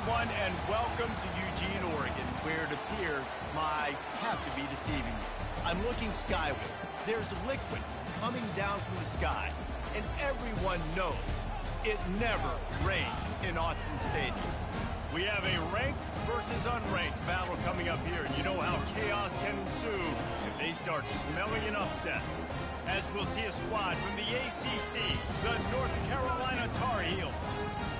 everyone, and welcome to Eugene, Oregon, where it appears my eyes have to be deceiving me. I'm looking skyward. There's liquid coming down from the sky, and everyone knows it never rains in Autzen Stadium. We have a ranked versus unranked battle coming up here, and you know how chaos can ensue if they start smelling an upset. As we'll see a squad from the ACC, the North Carolina Tar Heels,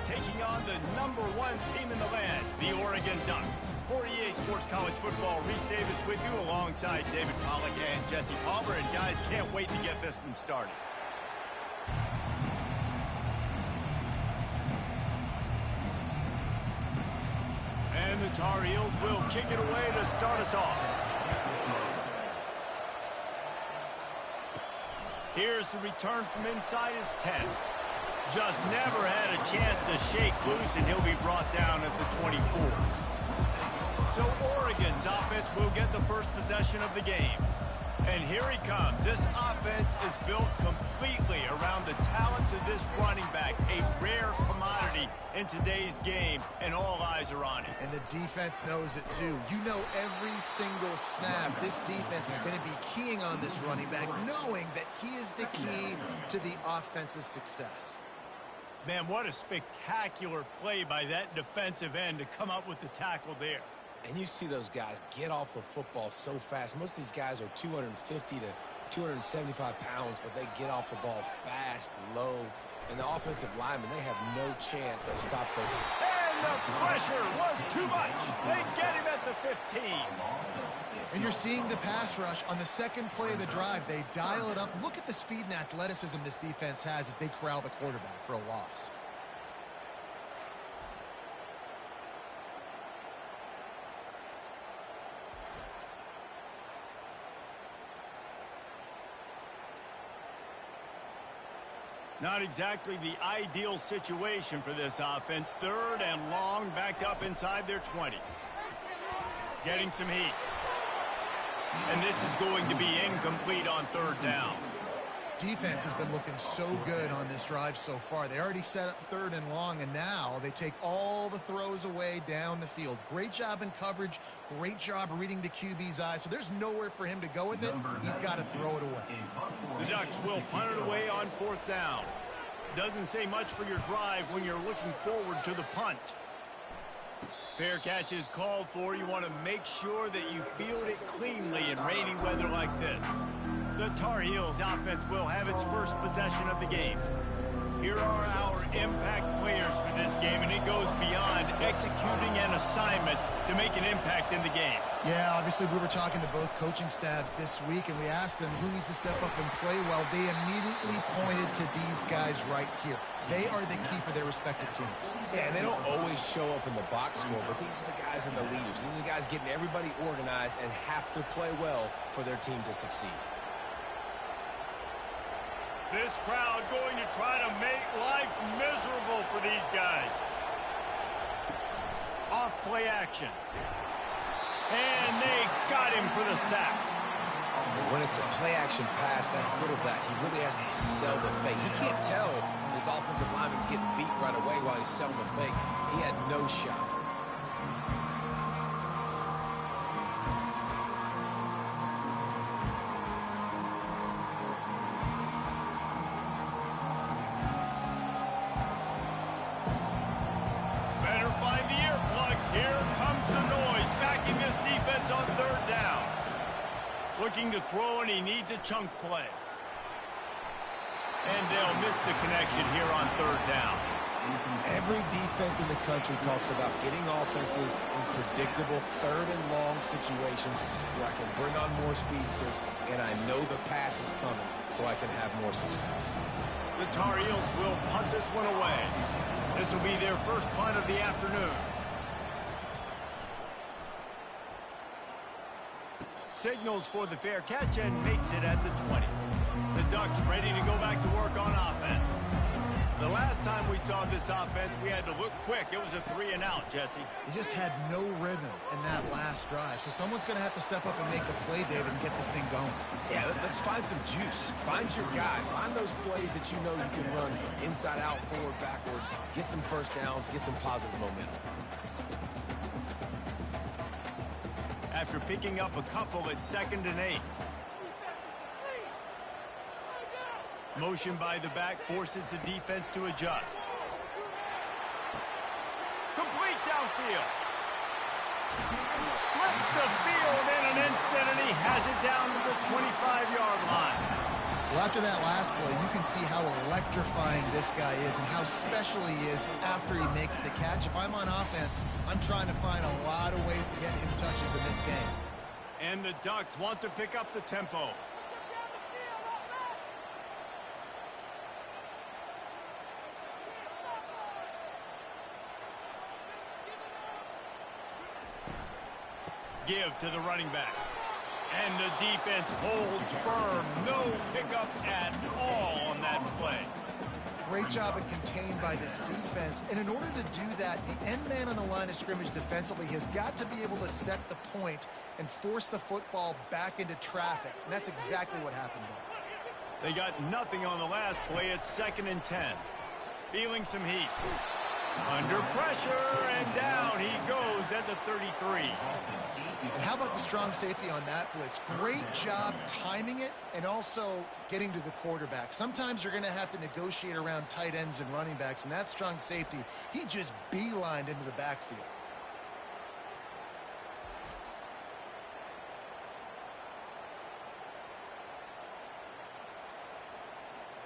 taking on the #1 team in the land, the Oregon Ducks. For EA Sports College Football, Reese Davis with you alongside David Pollack and Jesse Palmer. And guys, can't wait to get this one started. And the Tar Heels will kick it away to start us off. Here's the return from inside his 10. Just never had a chance to shake loose, and he'll be brought down at the 24. So Oregon's offense will get the first possession of the game. And here he comes. This offense is built completely around the talents of this running back, a rare commodity in today's game, and all eyes are on him. And the defense knows it too. You know, every single snap, this defense is going to be keying on this running back, knowing that he is the key to the offense's success. Man, what a spectacular play by that defensive end to come up with the tackle there. And you see those guys get off the football so fast. Most of these guys are 250 to 275 pounds, but they get off the ball fast, low. And the offensive linemen, they have no chance to stop them. And the pressure was too much. They get him at the 15. And you're seeing the pass rush on the second play of the drive. They dial it up. Look at the speed and athleticism this defense has as they corral the quarterback for a loss. Not exactly the ideal situation for this offense. 3rd and long, backed up inside their 20. Getting some heat. And this is going to be incomplete on 3rd down. Defense has been looking so good on this drive so far. They already set up 3rd and long, and now they take all the throws away down the field. Great job in coverage. Great job reading the QB's eyes. So there's nowhere for him to go with it. He's got to throw it away. The Ducks will punt it away on 4th down. Doesn't say much for your drive when you're looking forward to the punt. Fair catch is called for. You want to make sure that you field it cleanly in rainy weather like this. The Tar Heels offense will have its first possession of the game. Here are our impact players for this game, and it goes beyond executing an assignment to make an impact in the game. Yeah, obviously we were talking to both coaching staffs this week, and we asked them who needs to step up and play well. They immediately pointed to these guys right here. They are the key for their respective teams. Yeah, and they don't always show up in the box score, but these are the guys and the leaders. These are the guys getting everybody organized and have to play well for their team to succeed. This crowd going to try to make life miserable for these guys. Off play action. And they got him for the sack. When it's a play action pass, that quarterback, he really has to sell the fake. He can't tell his offensive lineman's getting beat right away while he's selling the fake. He had no shot. Looking to throw, and he needs a chunk play. And they'll miss the connection here on 3rd down. Every defense in the country talks about getting offenses in predictable 3rd and long situations where I can bring on more speedsters, and I know the pass is coming, so I can have more success. The Tar Heels will punt this one away. This will be their first punt of the afternoon. Signals for the fair catch and makes it at the 20. The Ducks ready to go back to work on offense. The last time we saw this offense, we had to look quick. It was a 3 and out, Jesse. He just had no rhythm in that last drive. So someone's going to have to step up and make the play, David, and get this thing going. Yeah, let's find some juice. Find your guy. Find those plays that you know you can run inside out, forward, backwards. Get some first downs. Get some positive momentum. after picking up a couple at 2nd and 8. Motion by the back forces the defense to adjust. Complete downfield. Flips the field in an instant, and he has it down to the 25-yard line. Well, after that last play, you can see how electrifying this guy is and how special he is after he makes the catch. If I'm on offense, I'm trying to find a lot of ways to get him touches in this game. And the Ducks want to pick up the tempo. Give to the running back. And the defense holds firm. No pickup at all on that play. Great job at contained by this defense. And in order to do that, the end man on the line of scrimmage defensively has got to be able to set the point and force the football back into traffic. And that's exactly what happened there. They got nothing on the last play. It's 2nd and 10. Feeling some heat. Under pressure, and down he goes at the 33. And how about the strong safety on that blitz? Great job timing it and also getting to the quarterback. Sometimes you're going to have to negotiate around tight ends and running backs, and that strong safety, he just beelined into the backfield.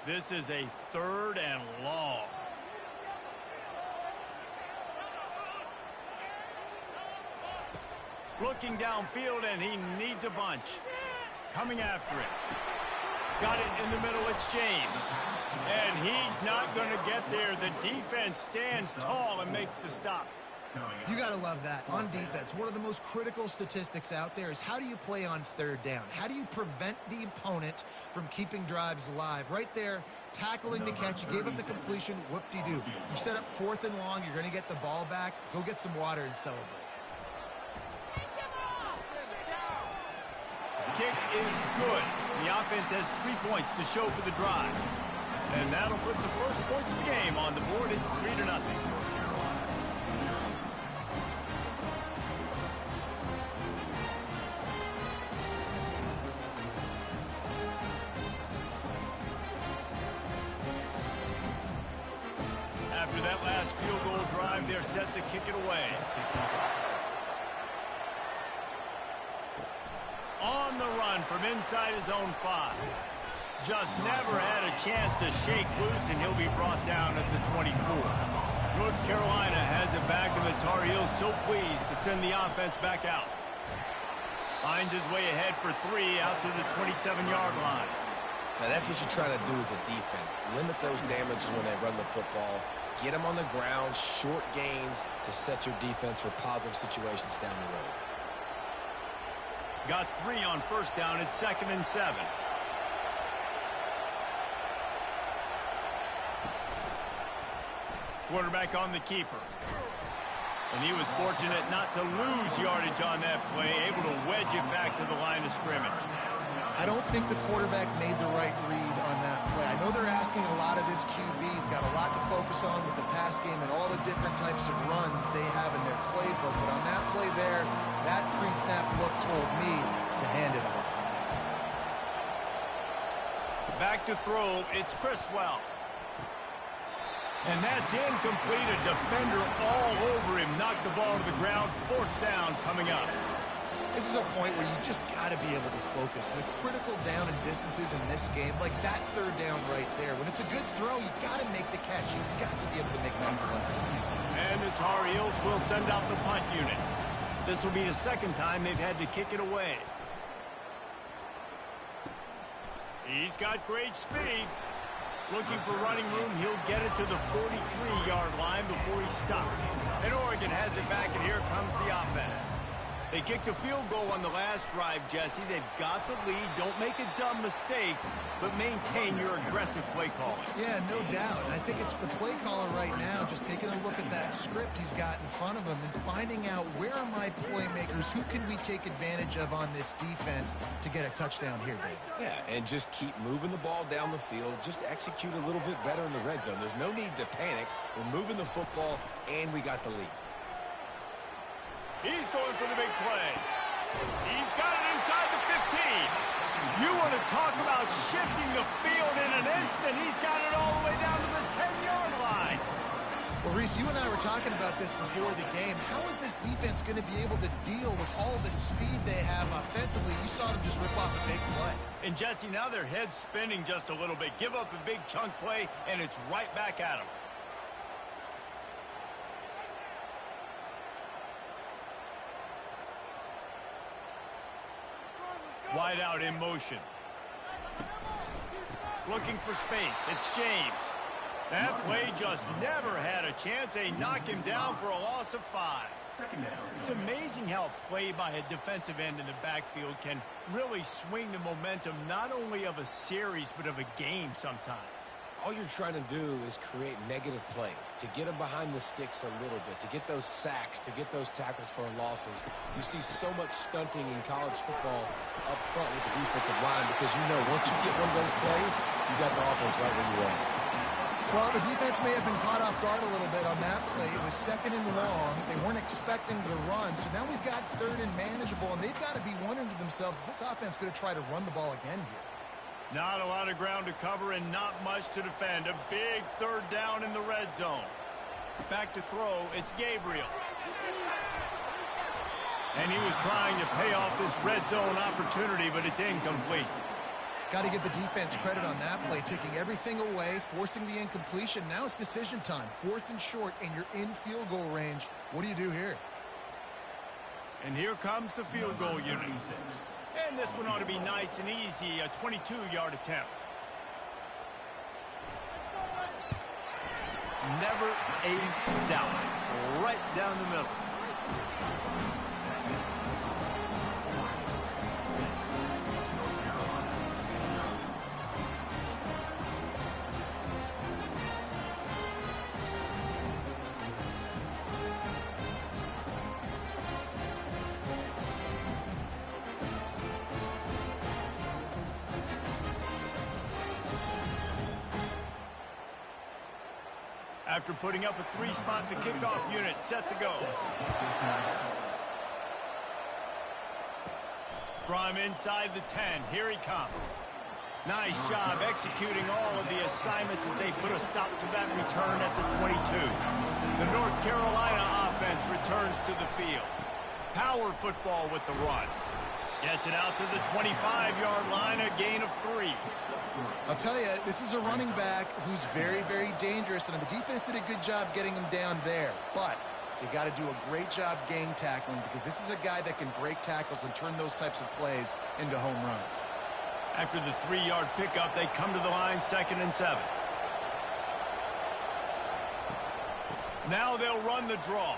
This is a 3rd and long. Looking downfield, and he needs a bunch. Coming after it. Got it in the middle. It's James. And he's not going to get there. The defense stands tall and makes the stop. You got to love that. On defense, one of the most critical statistics out there is how do you play on 3rd down? How do you prevent the opponent from keeping drives alive? Right there, tackling the catch. You gave up the completion. Whoop-de-doo. You set up 4th and long. You're going to get the ball back. Go get some water and celebrate. Kick is good. The offense has 3 points to show for the drive. And that'll put the first points of the game on the board. It's 3-0. After that last field goal drive, they're set to kick it away. On the run from inside his own 5. Just never had a chance to shake loose, and he'll be brought down at the 24. North Carolina has it back, and the Tar Heels so pleased to send the offense back out. Finds his way ahead for 3 out to the 27-yard line. Now, that's what you're trying to do as a defense. Limit those damages when they run the football. Get them on the ground, short gains to set your defense for positive situations down the road. Got 3 on 1st down at 2nd and 7. Quarterback on the keeper. And he was fortunate not to lose yardage on that play, able to wedge it back to the line of scrimmage. I don't think the quarterback made the right read on that play. I know they're asking a lot of this QB. He's got a lot to focus on with the pass game and all the different types of runs that they have in their playbook. But on that play there, that pre-snap look told me to hand it off. Back to throw, it's Criswell. And that's incomplete. A defender all over him. Knocked the ball to the ground. 4th down coming up. This is a point where you just got to be able to focus. The critical down and distances in this game, like that 3rd down right there. When it's a good throw, you got to make the catch. You've got to be able to make that play. And the Tar Heels will send out the punt unit. This will be the 2nd time they've had to kick it away. He's got great speed. Looking for running room, he'll get it to the 43-yard line before he stopped. And Oregon has it back, and here comes the offense. They kicked a field goal on the last drive, Jesse. They've got the lead. Don't make a dumb mistake, but maintain your aggressive play calling. Yeah, no doubt. And I think it's the play caller right now just taking a look at that script he's got in front of him and finding out where are my playmakers, who can we take advantage of on this defense to get a touchdown here, David. Yeah, and just keep moving the ball down the field. Just execute a little bit better in the red zone. There's no need to panic. We're moving the football, and we got the lead. He's going for the big play. He's got it inside the 15. You want to talk about shifting the field in an instant. He's got it all the way down to the 10-yard line. Well, Reese, you and I were talking about this before the game. How is this defense going to be able to deal with all the speed they have offensively? You saw them just rip off a big play. And, Jesse, now their head's spinning just a little bit. Give up a big chunk play, and it's right back at them. Wide out in motion. Looking for space. It's James. That play just never had a chance. They knock him down for a loss of 5. It's amazing how a play by a defensive end in the backfield can really swing the momentum not only of a series but of a game sometimes. All you're trying to do is create negative plays, to get them behind the sticks a little bit, to get those sacks, to get those tackles for losses. You see so much stunting in college football up front with the defensive line because you know once you get one of those plays, you got the offense right where you want it. Well, the defense may have been caught off guard a little bit on that play. It was 2nd and long. They weren't expecting the run. So now we've got 3rd and manageable, and they've got to be wondering to themselves, is this offense going to try to run the ball again here? Not a lot of ground to cover and not much to defend. A big 3rd down in the red zone. Back to throw, it's Gabriel. And he was trying to pay off this red zone opportunity, but it's incomplete. Got to give the defense credit on that play, taking everything away, forcing the incompletion. Now it's decision time. 4th and short, and you're in field goal range. What do you do here? And here comes the field goal unit. And this one ought to be nice and easy, a 22-yard attempt. Never a doubt. Right down the middle. After putting up a 3-spot, the kickoff unit set to go. From inside the 10, here he comes. Nice job executing all of the assignments as they put a stop to that return at the 22. The North Carolina offense returns to the field. Power football with the run. Gets it out to the 25-yard line, a gain of 3. I'll tell you, this is a running back who's very, very dangerous, and the defense did a good job getting him down there. But you got to do a great job gang tackling because this is a guy that can break tackles and turn those types of plays into home runs. After the 3-yard pickup, they come to the line 2nd and 7. Now they'll run the draw.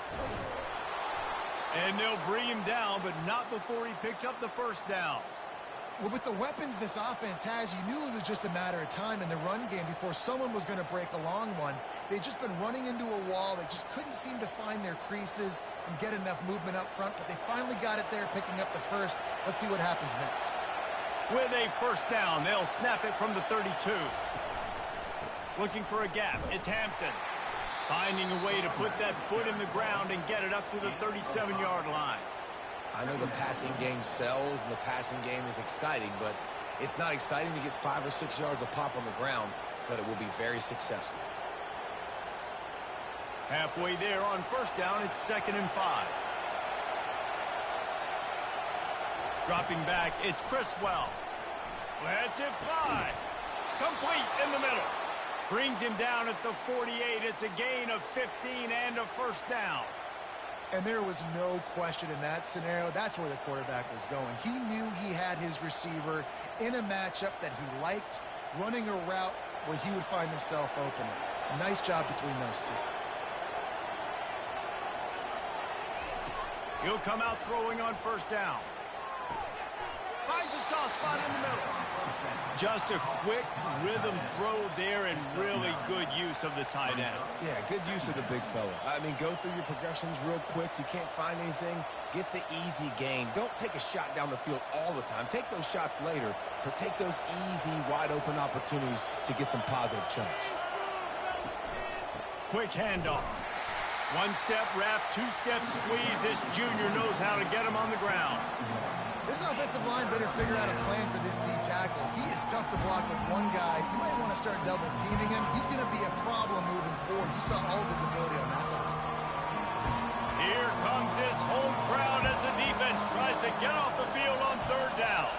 And they'll bring him down, but not before he picks up the 1st down. Well, with the weapons this offense has, you knew it was just a matter of time in the run game before someone was going to break a long one. They'd just been running into a wall. They just couldn't seem to find their creases and get enough movement up front, but they finally got it there, picking up the 1st. Let's see what happens next. With a 1st down, they'll snap it from the 32. Looking for a gap, it's Hampton. Finding a way to put that foot in the ground and get it up to the 37-yard line. I know the passing game sells and the passing game is exciting, but it's not exciting to get 5 or 6 yards a pop on the ground, but it will be very successful. Halfway there on 1st down, it's 2nd and 5. Dropping back, it's Criswell. Lets it fly. Complete in the middle. Brings him down at the 48. It's a gain of 15 and a 1st down. And there was no question in that scenario. That's where the quarterback was going. He knew he had his receiver in a matchup that he liked, running a route where he would find himself open. Nice job between those two. He'll come out throwing on 1st down. Finds a soft spot in the middle. Just a quick rhythm throw there and really good use of the tight end. Yeah, good use of the big fella. I mean, go through your progressions real quick. You can't find anything. Get the easy gain. Don't take a shot down the field all the time. Take those shots later, but take those easy, wide-open opportunities to get some positive chunks. Quick handoff. One-step wrap, two-step squeeze. This junior knows how to get him on the ground. This offensive line better figure out a plan for this D tackle. He is tough to block with one guy. You might want to start double teaming him. He's going to be a problem moving forward. You saw all of his ability on that last one. Here comes this home crowd as the defense tries to get off the field on third down.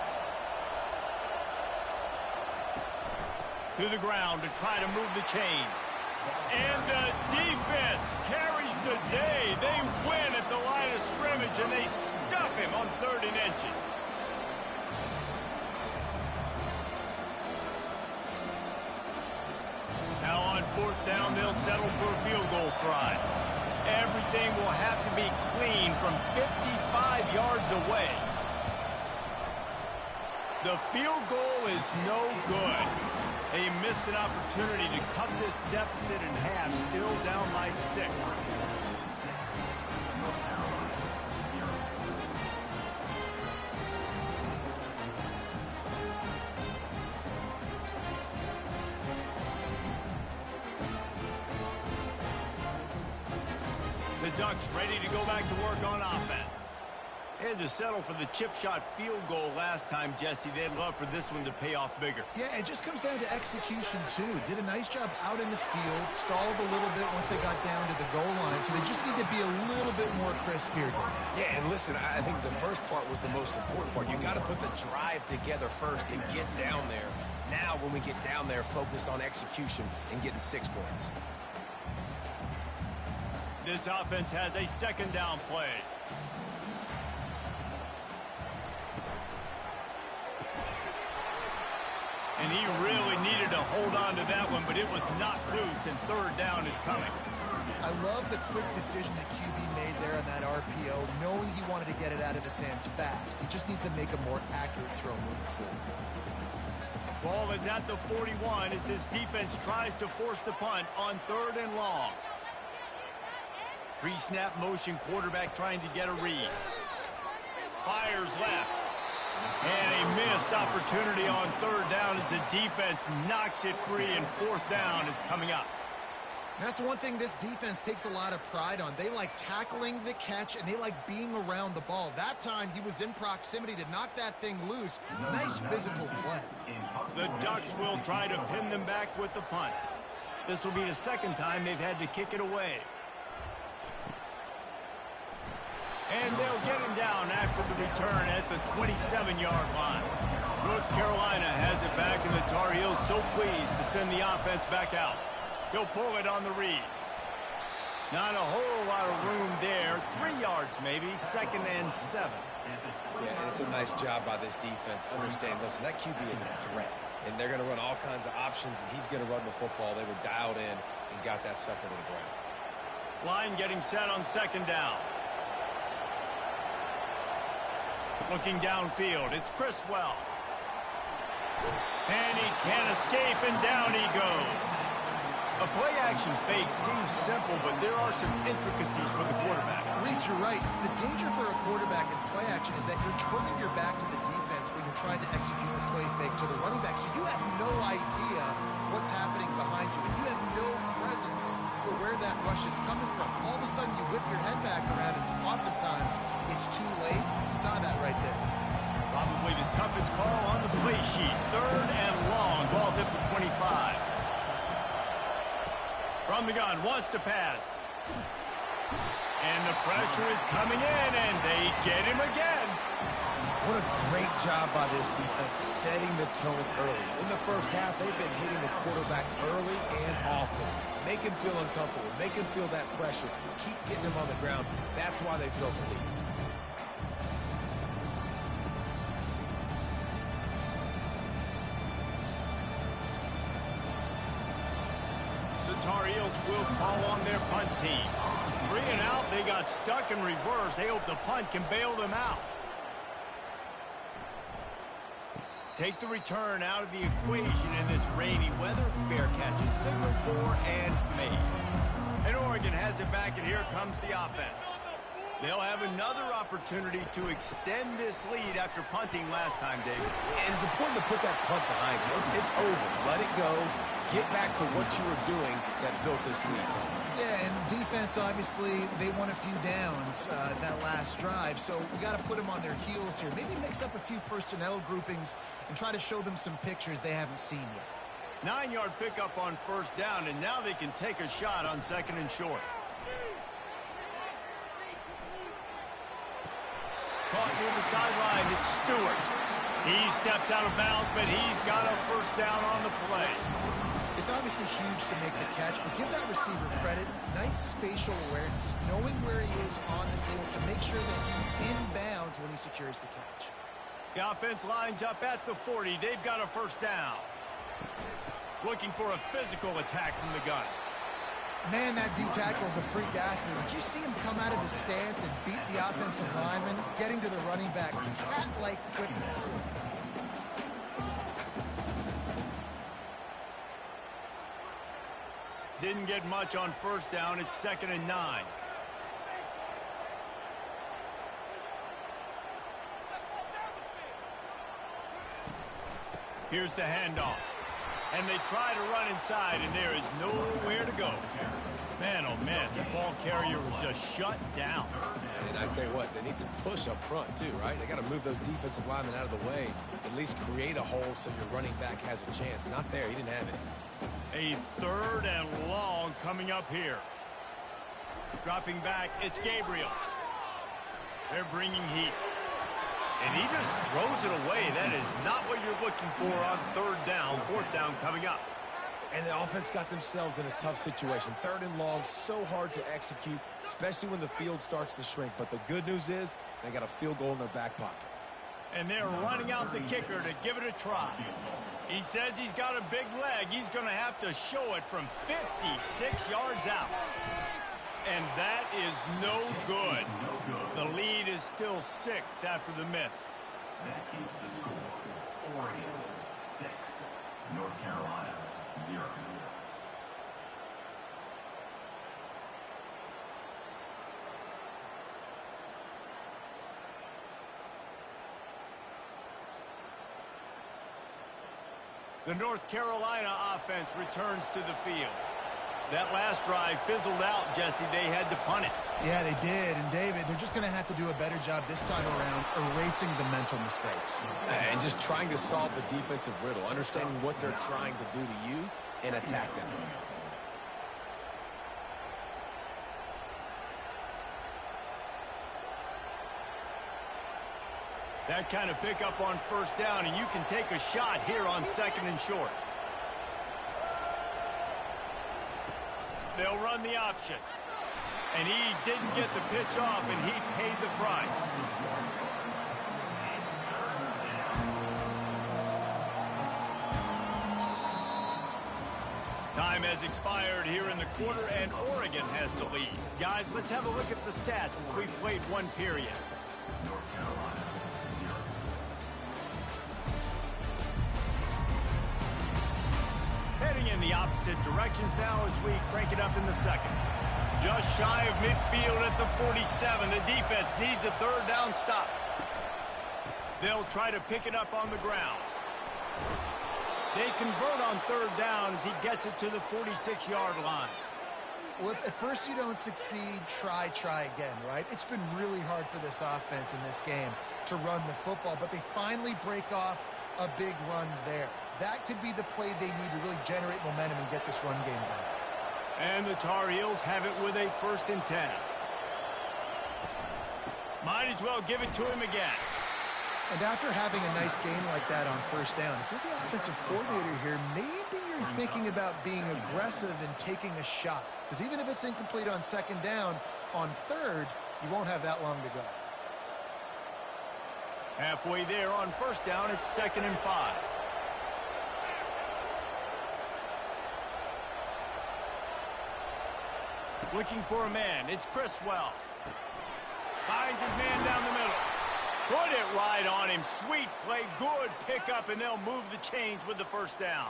To the ground to try to move the chains. And the defense carries the day. They win at the line of scrimmage, and they stuff him on 3rd and inches. Now on 4th down, they'll settle for a field goal try. Everything will have to be clean from 55 yards away. The field goal is no good. They missed an opportunity to cut this deficit in half, still down by 6. The Ducks ready to go back to work on offense. And to settle for the chip shot field goal last time, Jesse. They'd love for this one to pay off bigger. Yeah, it just comes down to execution, too. Did a nice job out in the field, stalled a little bit once they got down to the goal line, so they just need to be a little bit more crisp here. Yeah, and listen, I think the first part was the most important part. You got to put the drive together first and get down there. Now, when we get down there, focus on execution and getting 6 points. This offense has a 2nd down play. And he really needed to hold on to that one, but it was not loose, and 3rd down is coming. I love the quick decision that QB made there on that RPO, knowing he wanted to get it out of his hands fast. He just needs to make a more accurate throw moving forward. Ball is at the 41 as this defense tries to force the punt on 3rd and long. Pre-snap motion, quarterback trying to get a read. Fires left. And a missed opportunity on 3rd down as the defense knocks it free, and 4th down is coming up. That's one thing this defense takes a lot of pride on. They like tackling the catch, and they like being around the ball. That time, he was in proximity to knock that thing loose. Nice physical play. The Ducks will try to pin them back with the punt. This will be the 2nd time they've had to kick it away. And they'll get him down after the return at the 27-yard line. North Carolina has it back, and the Tar Heels so pleased to send the offense back out. He'll pull it on the read. Not a whole lot of room there. 3 yards maybe, 2nd and 7. Yeah, and it's a nice job by this defense. Understand, listen, that QB is a threat. And they're going to run all kinds of options, and he's going to run the football. They were dialed in and got that sucker to the ground. Line getting set on 2nd down. Looking downfield, it's Criswell. And he can't escape, and down he goes. A play-action fake seems simple, but there are some intricacies for the quarterback. Reese, you're right. The danger for a quarterback in play action is that you're turning your back to the defense when you're trying to execute the play fake to the running back. So you have no idea what's happening behind you, and you have no presence for where that rush is coming from. All of a sudden, you whip your head back around, and oftentimes it's too late. You saw that right there. Probably the toughest call on the play sheet. 3rd and long. Ball's at the 25. From the gun, wants to pass. And the pressure is coming in, and they get him again. What a great job by this defense setting the tone early. In the first half, they've been hitting the quarterback early and often. Make him feel uncomfortable. Make him feel that pressure. Keep getting him on the ground. That's why they built the lead. Tar Heels will call on their punt team. 3 and out, they got stuck in reverse. They hope the punt can bail them out. Take the return out of the equation in this rainy weather. Fair catch is signaled for and made. And Oregon has it back, and here comes the offense. They'll have another opportunity to extend this lead after punting last time, David. And it's important to put that punt behind you. It's over. Let it go. get back to what you were doing that built this lead. Yeah, and defense, obviously, they won a few downs that last drive, so we got to put them on their heels here. Maybe mix up a few personnel groupings and try to show them some pictures they haven't seen yet. 9-yard pickup on first down, and now they can take a shot on second and short. Caught near the sideline, it's Stewart. He steps out of bounds, but he's got a first down on the play. It's obviously huge to make the catch, but give that receiver credit. Nice spatial awareness, knowing where he is on the field to make sure that he's in bounds when he secures the catch. The offense lines up at the 40. They've got a first down. Looking for a physical attack from the gun. Man, that D-tackle is a freak athlete. Did you see him come out of his stance and beat the offensive lineman, getting to the running back? Cat-like quickness. Didn't get much on first down. It's 2nd and 9. Here's the handoff. And they try to run inside, and there is nowhere to go. Man, oh man, the ball carrier was just shut down. And I tell you what, they need some push up front too, right? They got to move those defensive linemen out of the way. At least create a hole so your running back has a chance. Not there, he didn't have it. A 3rd and long coming up here. Dropping back, it's Gabriel. They're bringing heat. And he just throws it away. That is not what you're looking for on 3rd down, 4th down coming up. And the offense got themselves in a tough situation. 3rd and long, so hard to execute, especially when the field starts to shrink. But the good news is they got a field goal in their back pocket. And they're running out the kicker to give it a try. He says he's got a big leg. He's going to have to show it from 56 yards out. And that is no good. The lead is still 6 after the miss. That keeps the score. Oregon 6, North Carolina 0. The North Carolina offense returns to the field. That last drive fizzled out, Jesse. They had to punt it. Yeah, they did. And, David, they're just going to have to do a better job this time around erasing the mental mistakes. And just trying to solve the defensive riddle, understanding what they're trying to do to you and attack them. That kind of pickup on first down, and you can take a shot here on 2nd and short. They'll run the option. And he didn't get the pitch off, and he paid the price. Time has expired here in the quarter, and Oregon has the lead. Guys, let's have a look at the stats as we've played one period. North Carolina 0. Heading in the opposite directions now as we crank it up in the second. Just shy of midfield at the 47. The defense needs a 3rd down stop. They'll try to pick it up on the ground. They convert on 3rd down as he gets it to the 46-yard line. Well, if at first you don't succeed, try again, right? It's been really hard for this offense in this game to run the football, but they finally break off a big run there. That could be the play they need to really generate momentum and get this run game going. And the Tar Heels have it with a 1st and 10. Might as well give it to him again. And after having a nice game like that on first down, if you're the offensive coordinator here, maybe you're thinking about being aggressive and taking a shot. Because even if it's incomplete on 2nd down, on 3rd, you won't have that long to go. Halfway there on first down, it's 2nd and 5. Looking for a man. It's Criswell. Finds his man down the middle. Put it right on him. Sweet play. Good pickup, and they'll move the chains with the first down.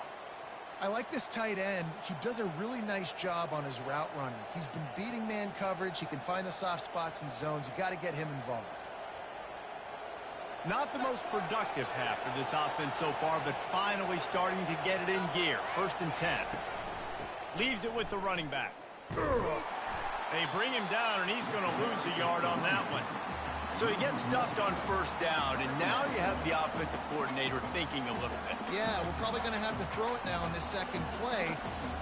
I like this tight end. He does a really nice job on his route running. He's been beating man coverage. He can find the soft spots and zones. You got to get him involved. Not the most productive half for this offense so far, but finally starting to get it in gear. 1st and 10. Leaves it with the running back. They bring him down, and he's going to lose a yard on that one. So he gets stuffed on 1st down, and now you have the offensive coordinator thinking a little bit. Yeah, we're probably going to have to throw it now in this second play.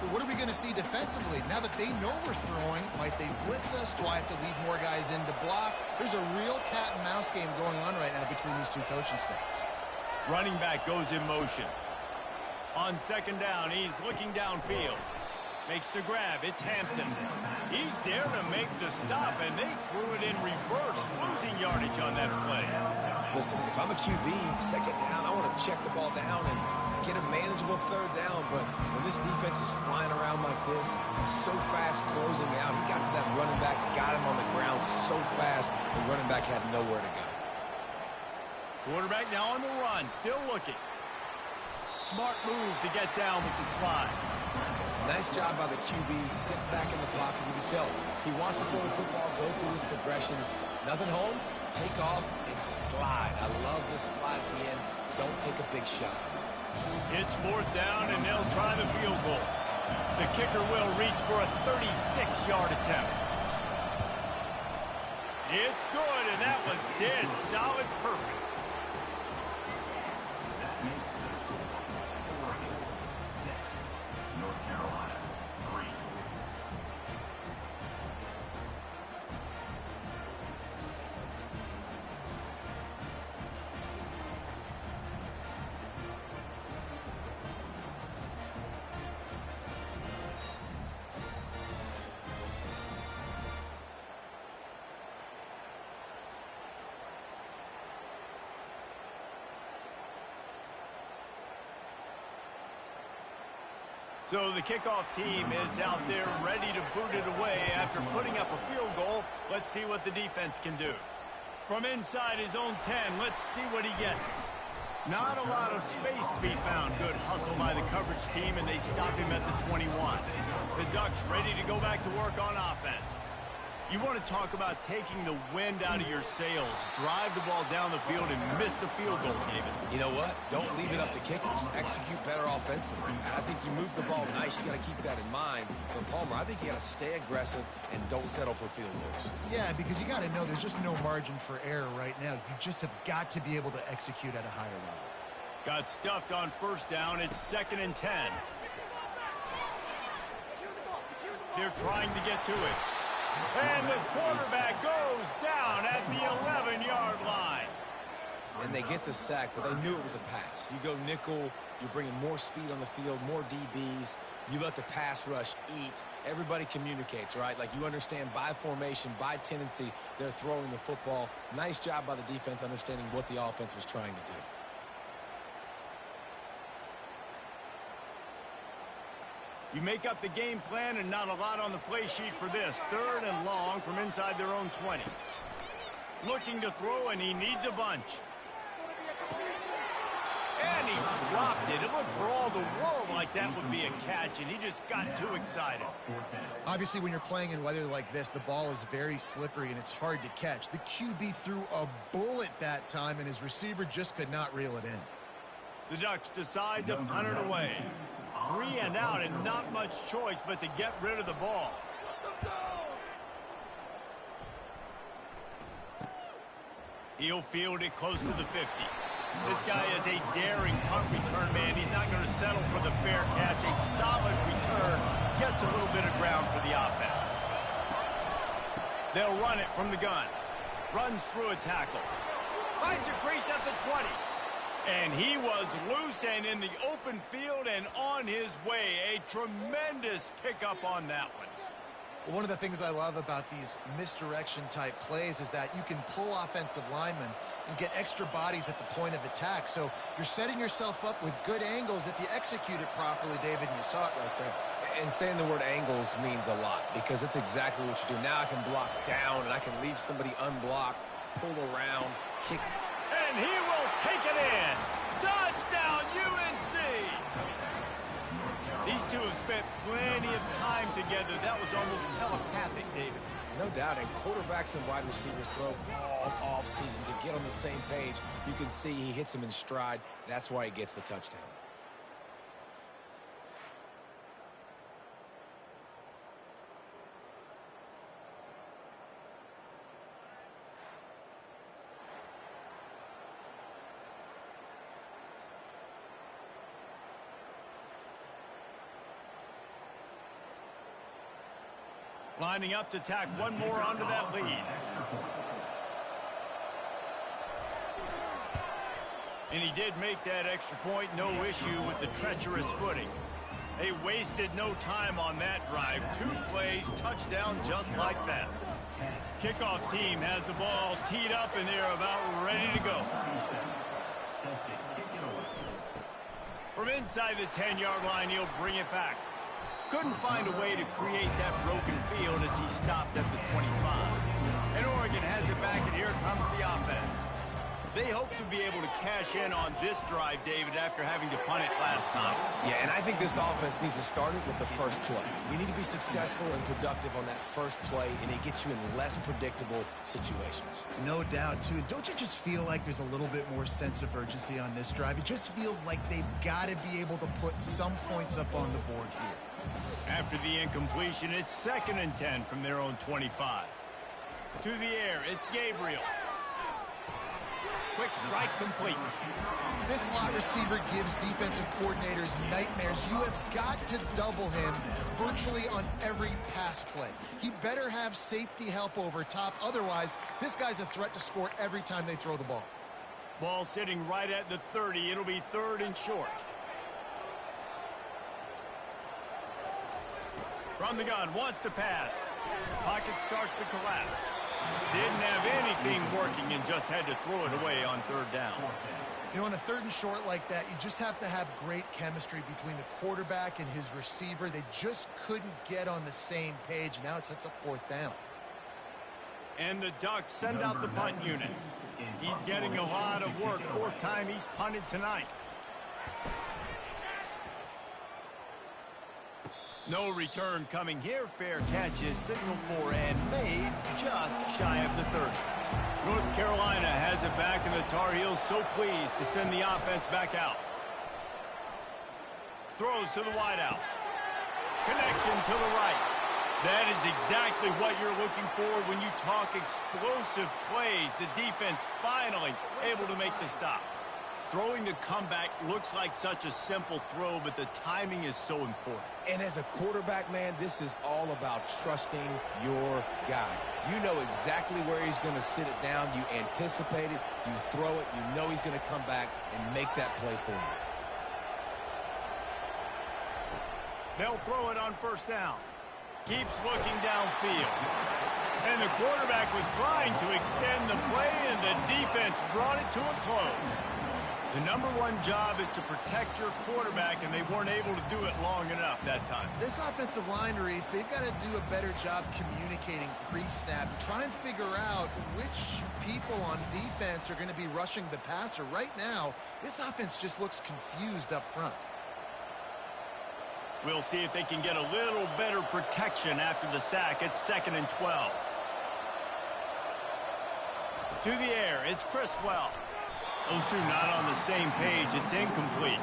But what are we going to see defensively? Now that they know we're throwing, might they blitz us? Do I have to leave more guys in to block? There's a real cat and mouse game going on right now between these two coaching staffs. Running back goes in motion. On 2nd down, he's looking downfield. Makes the grab. It's Hampton. He's there to make the stop, and they threw it in reverse, losing yardage on that play. Listen, if I'm a QB, 2nd down, I want to check the ball down and get a manageable 3rd down. But when this defense is flying around like this, so fast closing out, he got to that running back, got him on the ground so fast, the running back had nowhere to go. Quarterback now on the run, still looking. Smart move to get down with the slide. Nice job by the QB, sit back in the pocket. You can tell he wants to throw the football, go through his progressions. Nothing home, take off and slide. I love this slide at the end. Don't take a big shot. It's 4th down, and they'll try the field goal. The kicker will reach for a 36-yard attempt. It's good, and that was dead solid perfect. That makes the score Oregon 6, North Carolina 3. So the kickoff team is out there ready to boot it away after putting up a field goal. Let's see what the defense can do. From inside his own 10, let's see what he gets. Not a lot of space to be found. Good hustle by the coverage team, and they stop him at the 21. The Ducks ready to go back to work on offense. You want to talk about taking the wind out of your sails. Drive the ball down the field and miss the field goal, David. You know what? Don't leave it up to kickers. Execute better offensively. I think you move the ball nice. You got to keep that in mind. But Palmer, I think you got to stay aggressive and don't settle for field goals. Yeah, because you got to know there's just no margin for error right now. You just have got to be able to execute at a higher level. Got stuffed on 1st down. It's 2nd and 10. They're trying to get to it. And the quarterback goes down at the 11-yard line. And they get the sack, but they knew it was a pass. You go nickel, you're bringing more speed on the field, more DBs. You let the pass rush eat. Everybody communicates, right? Like you understand by formation, by tendency, they're throwing the football. Nice job by the defense understanding what the offense was trying to do. You make up the game plan and not a lot on the play sheet for this. 3rd and long from inside their own 20. Looking to throw, and he needs a bunch. And he dropped it. It looked for all the world like that would be a catch, and he just got too excited. Obviously, when you're playing in weather like this, the ball is very slippery and it's hard to catch. The QB threw a bullet that time, and his receiver just could not reel it in. The Ducks decide to punt it away. 3 and out, and not much choice but to get rid of the ball. He'll field it close to the 50. This guy is a daring punt return man. He's not going to settle for the fair catch. A solid return gets a little bit of ground for the offense. They'll run it from the gun. Runs through a tackle. Finds a crease at the 20. And he was loose and in the open field and on his way. A tremendous pickup on that one. Well, one of the things I love about these misdirection type plays is that you can pull offensive linemen and get extra bodies at the point of attack. So you're setting yourself up with good angles if you execute it properly, David, and you saw it right there. And saying the word angles means a lot because that's exactly what you do. Now I can block down and I can leave somebody unblocked, pull around, kick. And he will take it in. Touchdown, UNC! These two have spent plenty of time together. That was almost telepathic, David. No doubt, and quarterbacks and wide receivers throw all off-season to get on the same page. You can see he hits them in stride. That's why he gets the touchdown. Lining up to tack one more onto that lead. And he did make that extra point, no issue with the treacherous footing. They wasted no time on that drive. 2 plays, touchdown just like that. Kickoff team has the ball teed up and they're about ready to go. From inside the 10-yard line, he'll bring it back. Couldn't find a way to create that broken field as he stopped at the 25. And Oregon has it back, and here comes the offense. They hope to be able to cash in on this drive, David, after having to punt it last time. Yeah, and I think this offense needs to start it with the first play. You need to be successful and productive on that first play, and it gets you in less predictable situations. No doubt, too. Don't you just feel like there's a little bit more sense of urgency on this drive? It just feels like they've got to be able to put some points up on the board here. After the incompletion, it's 2nd and 10 from their own 25. To the air, it's Gabriel. Quick strike complete. This slot receiver gives defensive coordinators nightmares. You have got to double him virtually on every pass play. He better have safety help over top. Otherwise, this guy's a threat to score every time they throw the ball. Ball sitting right at the 30. It'll be 3rd and short. From the gun, wants to pass. Pocket starts to collapse. Didn't have anything working and just had to throw it away on 3rd down. You know, on a 3rd and short like that, you just have to have great chemistry between the quarterback and his receiver. They just couldn't get on the same page. Now it sets up 4th down. And the Ducks send out the punt unit. He's getting a lot of work. 4th time he's punted tonight. No return coming here. Fair catch is signaled for and made just shy of the 30. North Carolina has it back, and the Tar Heels so pleased to send the offense back out. Throws to the wideout. Connection to the right. That is exactly what you're looking for when you talk explosive plays. The defense finally able to make the stop. Throwing the comeback looks like such a simple throw, but the timing is so important. And as a quarterback, man, this is all about trusting your guy. You know exactly where he's going to sit it down. You anticipate it. You throw it. You know he's going to come back and make that play for you. They'll throw it on 1st down. Keeps looking downfield. And the quarterback was trying to extend the play, and the defense brought it to a close. The #1 job is to protect your quarterback, and they weren't able to do it long enough that time. This offensive line, Reese, they've got to do a better job communicating pre-snap and try and figure out which people on defense are going to be rushing the passer. Right now, this offense just looks confused up front. We'll see if they can get a little better protection after the sack. It's 2nd and 12. To the air, it's Criswell. Those two not on the same page. It's incomplete.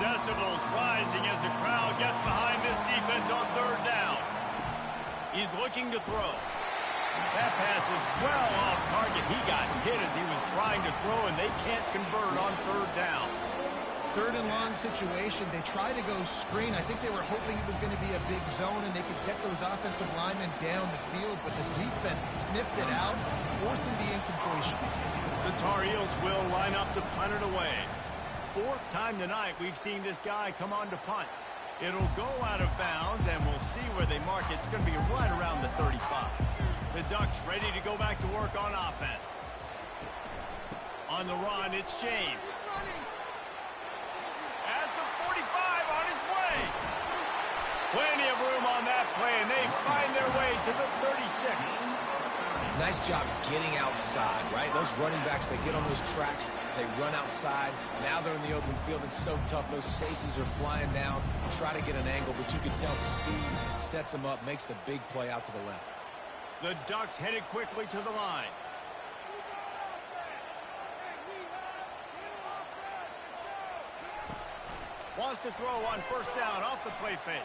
Decibels rising as the crowd gets behind this defense on 3rd down. He's looking to throw. That pass is well off target. He got hit as he was trying to throw, and they can't convert on 3rd down. 3rd and long situation. They tried to go screen. I think they were hoping it was going to be a big zone and they could get those offensive linemen down the field, but the defense sniffed it out, forcing the incompletion. The Tar Heels will line up to punt it away. 4th time tonight we've seen this guy come on to punt. It'll go out of bounds, and we'll see where they mark it. It's going to be right around the 35. The Ducks ready to go back to work on offense. On the run, it's James. At the 45, on his way. Plenty of room on that play, and they find their way to the 36. Nice job getting outside, right? Those running backs, they get on those tracks, they run outside. Now they're in the open field. It's so tough. Those safeties are flying down, try to get an angle, but you can tell the speed sets them up, makes the big play out to the left. The Ducks headed quickly to the line. Wants to throw on first down off the play fake.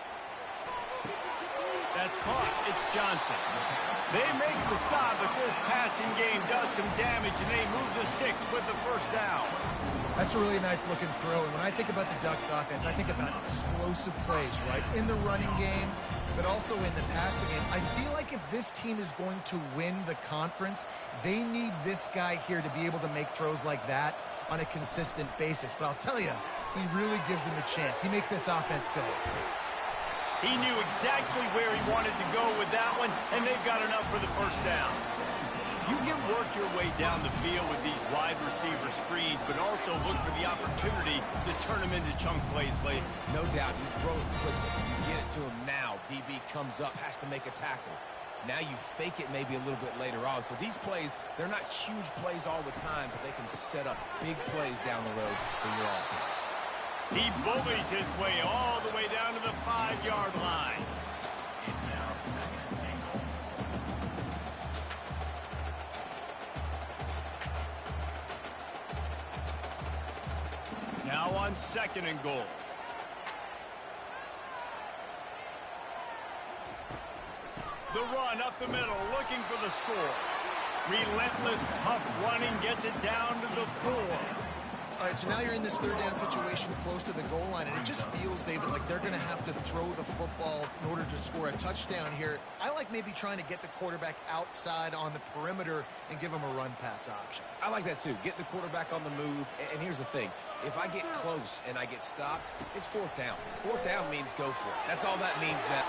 That's caught. It's Johnson. They make the stop, but this passing game does some damage, and they move the sticks with the first down. That's a really nice looking throw. And when I think about the Ducks offense, I think about explosive plays, right? In the running game, but also in the passing game. I feel like if this team is going to win the conference, they need this guy here to be able to make throws like that on a consistent basis. But I'll tell you, he really gives him a chance. He makes this offense go. He knew exactly where he wanted to go with that one, and they've got enough for the first down. You can work your way down the field with these wide receiver screens, but also look for the opportunity to turn them into chunk plays later. No doubt, you throw it quickly. You get it to him now. DB comes up, has to make a tackle. Now you fake it maybe a little bit later on. So these plays, they're not huge plays all the time, but they can set up big plays down the road for your offense. He bullies his way all the way down to the 5-yard line. Now on 2nd and goal. The run up the middle, looking for the score. Relentless, tough running gets it down to the 4. All right, so now you're in this third down situation close to the goal line, and it just feels, David, like they're going to have to throw the football in order to score a touchdown here. I like maybe trying to get the quarterback outside on the perimeter and give him a run-pass option. I like that, too. Get the quarterback on the move. And here's the thing. If I get close and I get stopped, it's 4th down. 4th down means go for it. That's all that means now.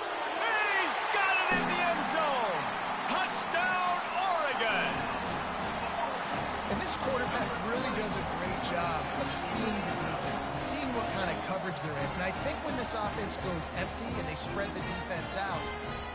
He's got it in the end zone. Touchdown, Oregon. And this quarterback really does a great job of seeing the defense and seeing what kind of coverage they're in. And I think when this offense goes empty and they spread the defense out,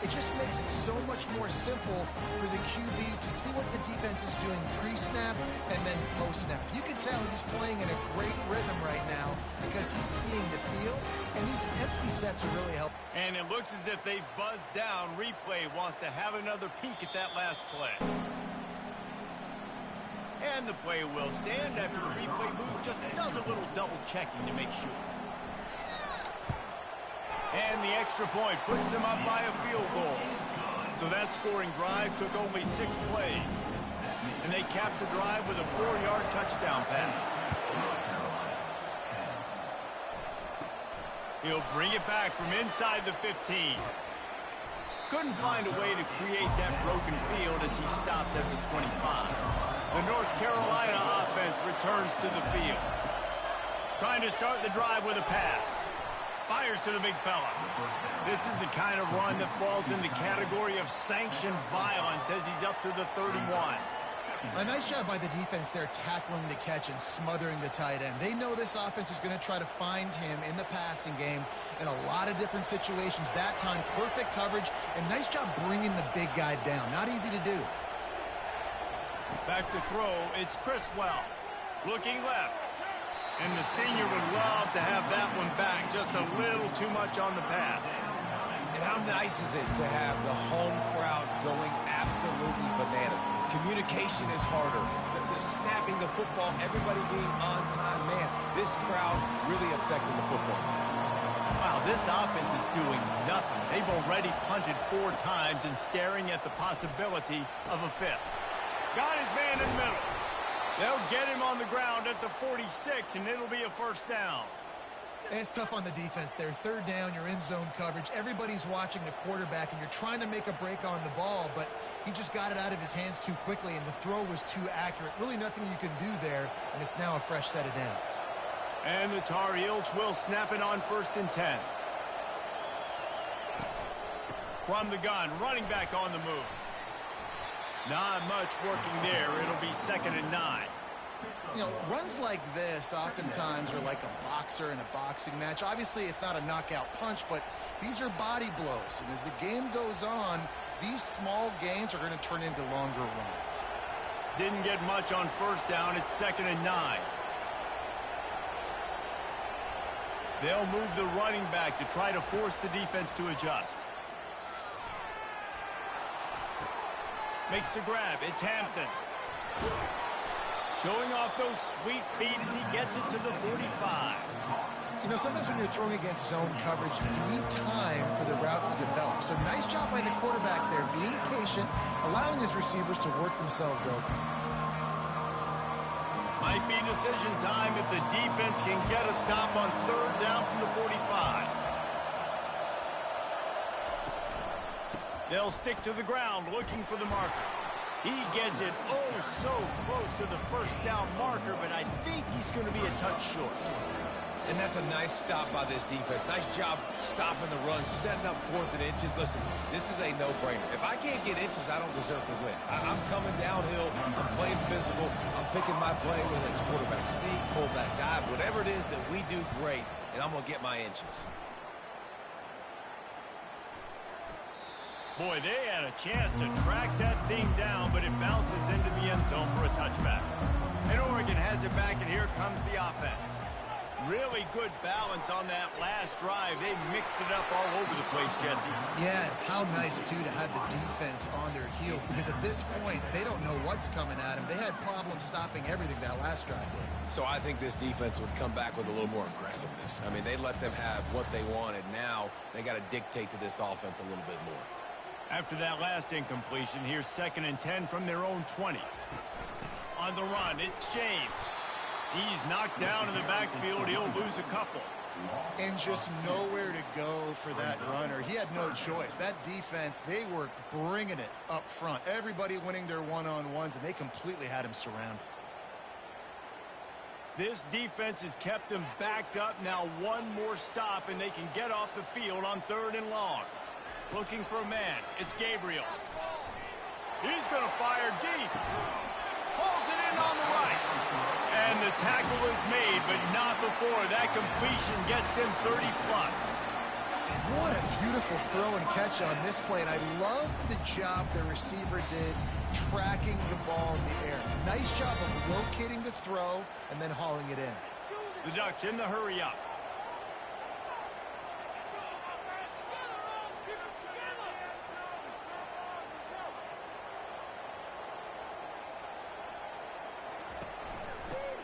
it just makes it so much more simple for the QB to see what the defense is doing pre-snap and then post-snap. You can tell he's playing in a great rhythm right now because he's seeing the field, and these empty sets are really helping. And it looks as if they've buzzed down. Replay wants to have another peek at that last play. And the play will stand after the replay booth just does a little double checking to make sure. And the extra point puts them up by a field goal. So that scoring drive took only 6 plays. And they capped the drive with a 4-yard touchdown pass. He'll bring it back from inside the 15. Couldn't find a way to create that broken field as he stopped at the 25. The North Carolina offense returns to the field. Trying to start the drive with a pass. Fires to the big fella. This is the kind of run that falls in the category of sanctioned violence as he's up to the 31. A nice job by the defense there tackling the catch and smothering the tight end. They know this offense is going to try to find him in the passing game in a lot of different situations. That time, perfect coverage and nice job bringing the big guy down. Not easy to do. Back to throw, it's Criswell. Looking left. And the senior would love to have that one back. Just a little too much on the pass. And how nice is it to have the home crowd going absolutely bananas? Communication is harder. The snapping the football, everybody being on time. Man, this crowd really affecting the football. Wow, this offense is doing nothing. They've already punted 4 times and staring at the possibility of a 5th. Got his man in the middle. They'll get him on the ground at the 46, and it'll be a first down. And it's tough on the defense there. 3rd down, you're in zone coverage. Everybody's watching the quarterback, and you're trying to make a break on the ball, but he just got it out of his hands too quickly, and the throw was too accurate. Really nothing you can do there, and it's now a fresh set of downs. And the Tar Heels will snap it on 1st and 10. From the gun, running back on the move. Not much working there. It'll be 2nd and 9. You know, runs like this oftentimes are like a boxer in a boxing match. Obviously, it's not a knockout punch, but these are body blows. And as the game goes on, these small gains are going to turn into longer runs. Didn't get much on first down. It's 2nd and 9. They'll move the running back to try to force the defense to adjust. Makes the grab. It's Hampton. Showing off those sweet feet as he gets it to the 45. You know, sometimes when you're throwing against zone coverage, you need time for the routes to develop. So nice job by the quarterback there, being patient, allowing his receivers to work themselves open. Might be decision time if the defense can get a stop on 3rd down from the 45. They'll stick to the ground looking for the marker. He gets it so close to the first down marker, but I think he's going to be a touch short. And that's a nice stop by this defense. Nice job stopping the run, setting up 4th and inches. Listen, this is a no-brainer. If I can't get inches, I don't deserve to win. I'm coming downhill. I'm playing physical. I'm picking my play, whether it's quarterback sneak, fullback dive, whatever it is that we do great, and I'm going to get my inches. Boy, they had a chance to track that thing down, but it bounces into the end zone for a touchback. And Oregon has it back, and here comes the offense. Really good balance on that last drive. They mixed it up all over the place, Jesse. Yeah, how nice, too, to have the defense on their heels, because at this point, they don't know what's coming at them. They had problems stopping everything that last drive did. So I think this defense would come back with a little more aggressiveness. I mean, they let them have what they wanted. Now they got to dictate to this offense a little bit more. After that last incompletion, here's 2nd and 10 from their own 20. On the run, it's James. He's knocked down in the backfield. He'll lose a couple. And just nowhere to go for that runner. He had no choice. That defense, they were bringing it up front. Everybody winning their one-on-ones, and they completely had him surrounded. This defense has kept them backed up. Now one more stop, and they can get off the field on 3rd and long. Looking for a man. It's Gabriel. He's going to fire deep. Pulls it in on the right. And the tackle is made, but not before. That completion gets them 30-plus. What a beautiful throw and catch on this play. And I love the job the receiver did tracking the ball in the air. Nice job of locating the throw and then hauling it in. The Ducks in the hurry up.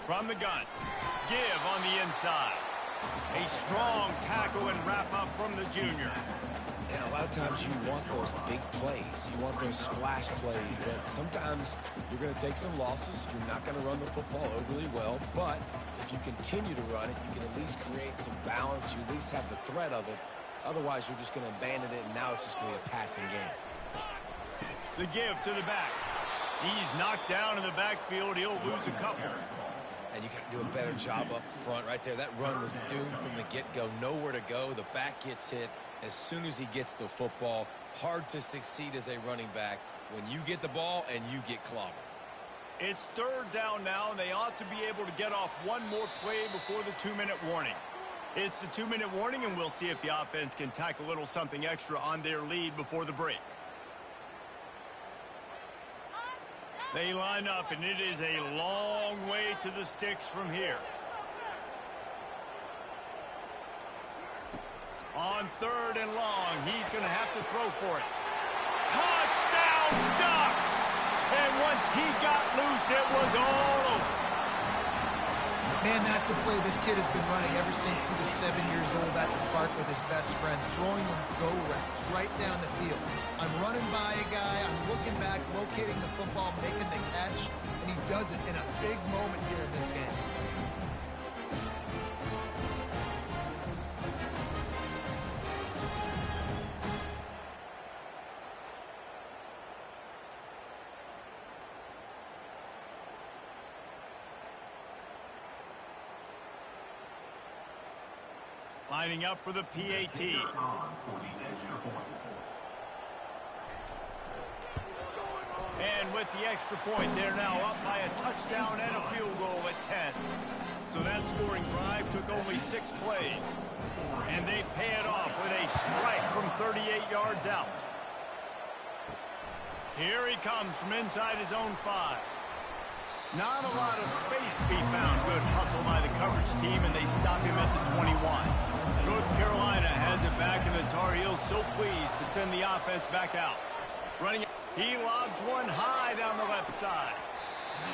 From the gun, give on the inside. A strong tackle and wrap up from the junior. And a lot of times you want those big plays. You want those splash plays, but sometimes you're going to take some losses. You're not going to run the football overly well, but if you continue to run it, you can at least create some balance. You at least have the threat of it. Otherwise, you're just going to abandon it, and now it's just going to be a passing game. The give to the back. He's knocked down in the backfield. He'll lose a couple. And you got to do a better job up front right there. That run was doomed from the get-go. Nowhere to go. The back gets hit as soon as he gets the football. Hard to succeed as a running back when you get the ball and you get clobbered. It's 3rd down now, and they ought to be able to get off one more play before the 2-minute warning. It's the 2-minute warning, and we'll see if the offense can tack a little something extra on their lead before the break. They line up, and it is a long way to the sticks from here. On 3rd and long, he's going to have to throw for it. Touchdown, Ducks! And once he got loose, it was all over. Man, that's a play this kid has been running ever since he was 7 years old at the park with his best friend, throwing them go routes right down the field. I'm running by a guy, I'm looking back, locating the football, making the catch, and he does it in a big moment here in this game. Lining up for the PAT. And with the extra point, they're now up by a touchdown and a field goal at 10. So that scoring drive took only 6 plays. And they pay it off with a strike from 38 yards out. Here he comes from inside his own 5. Not a lot of space to be found. Good hustle by the coverage team, and they stop him at the 21. North Carolina has it back, and the Tar Heels so pleased to send the offense back out. Running, he lobs one high down the left side.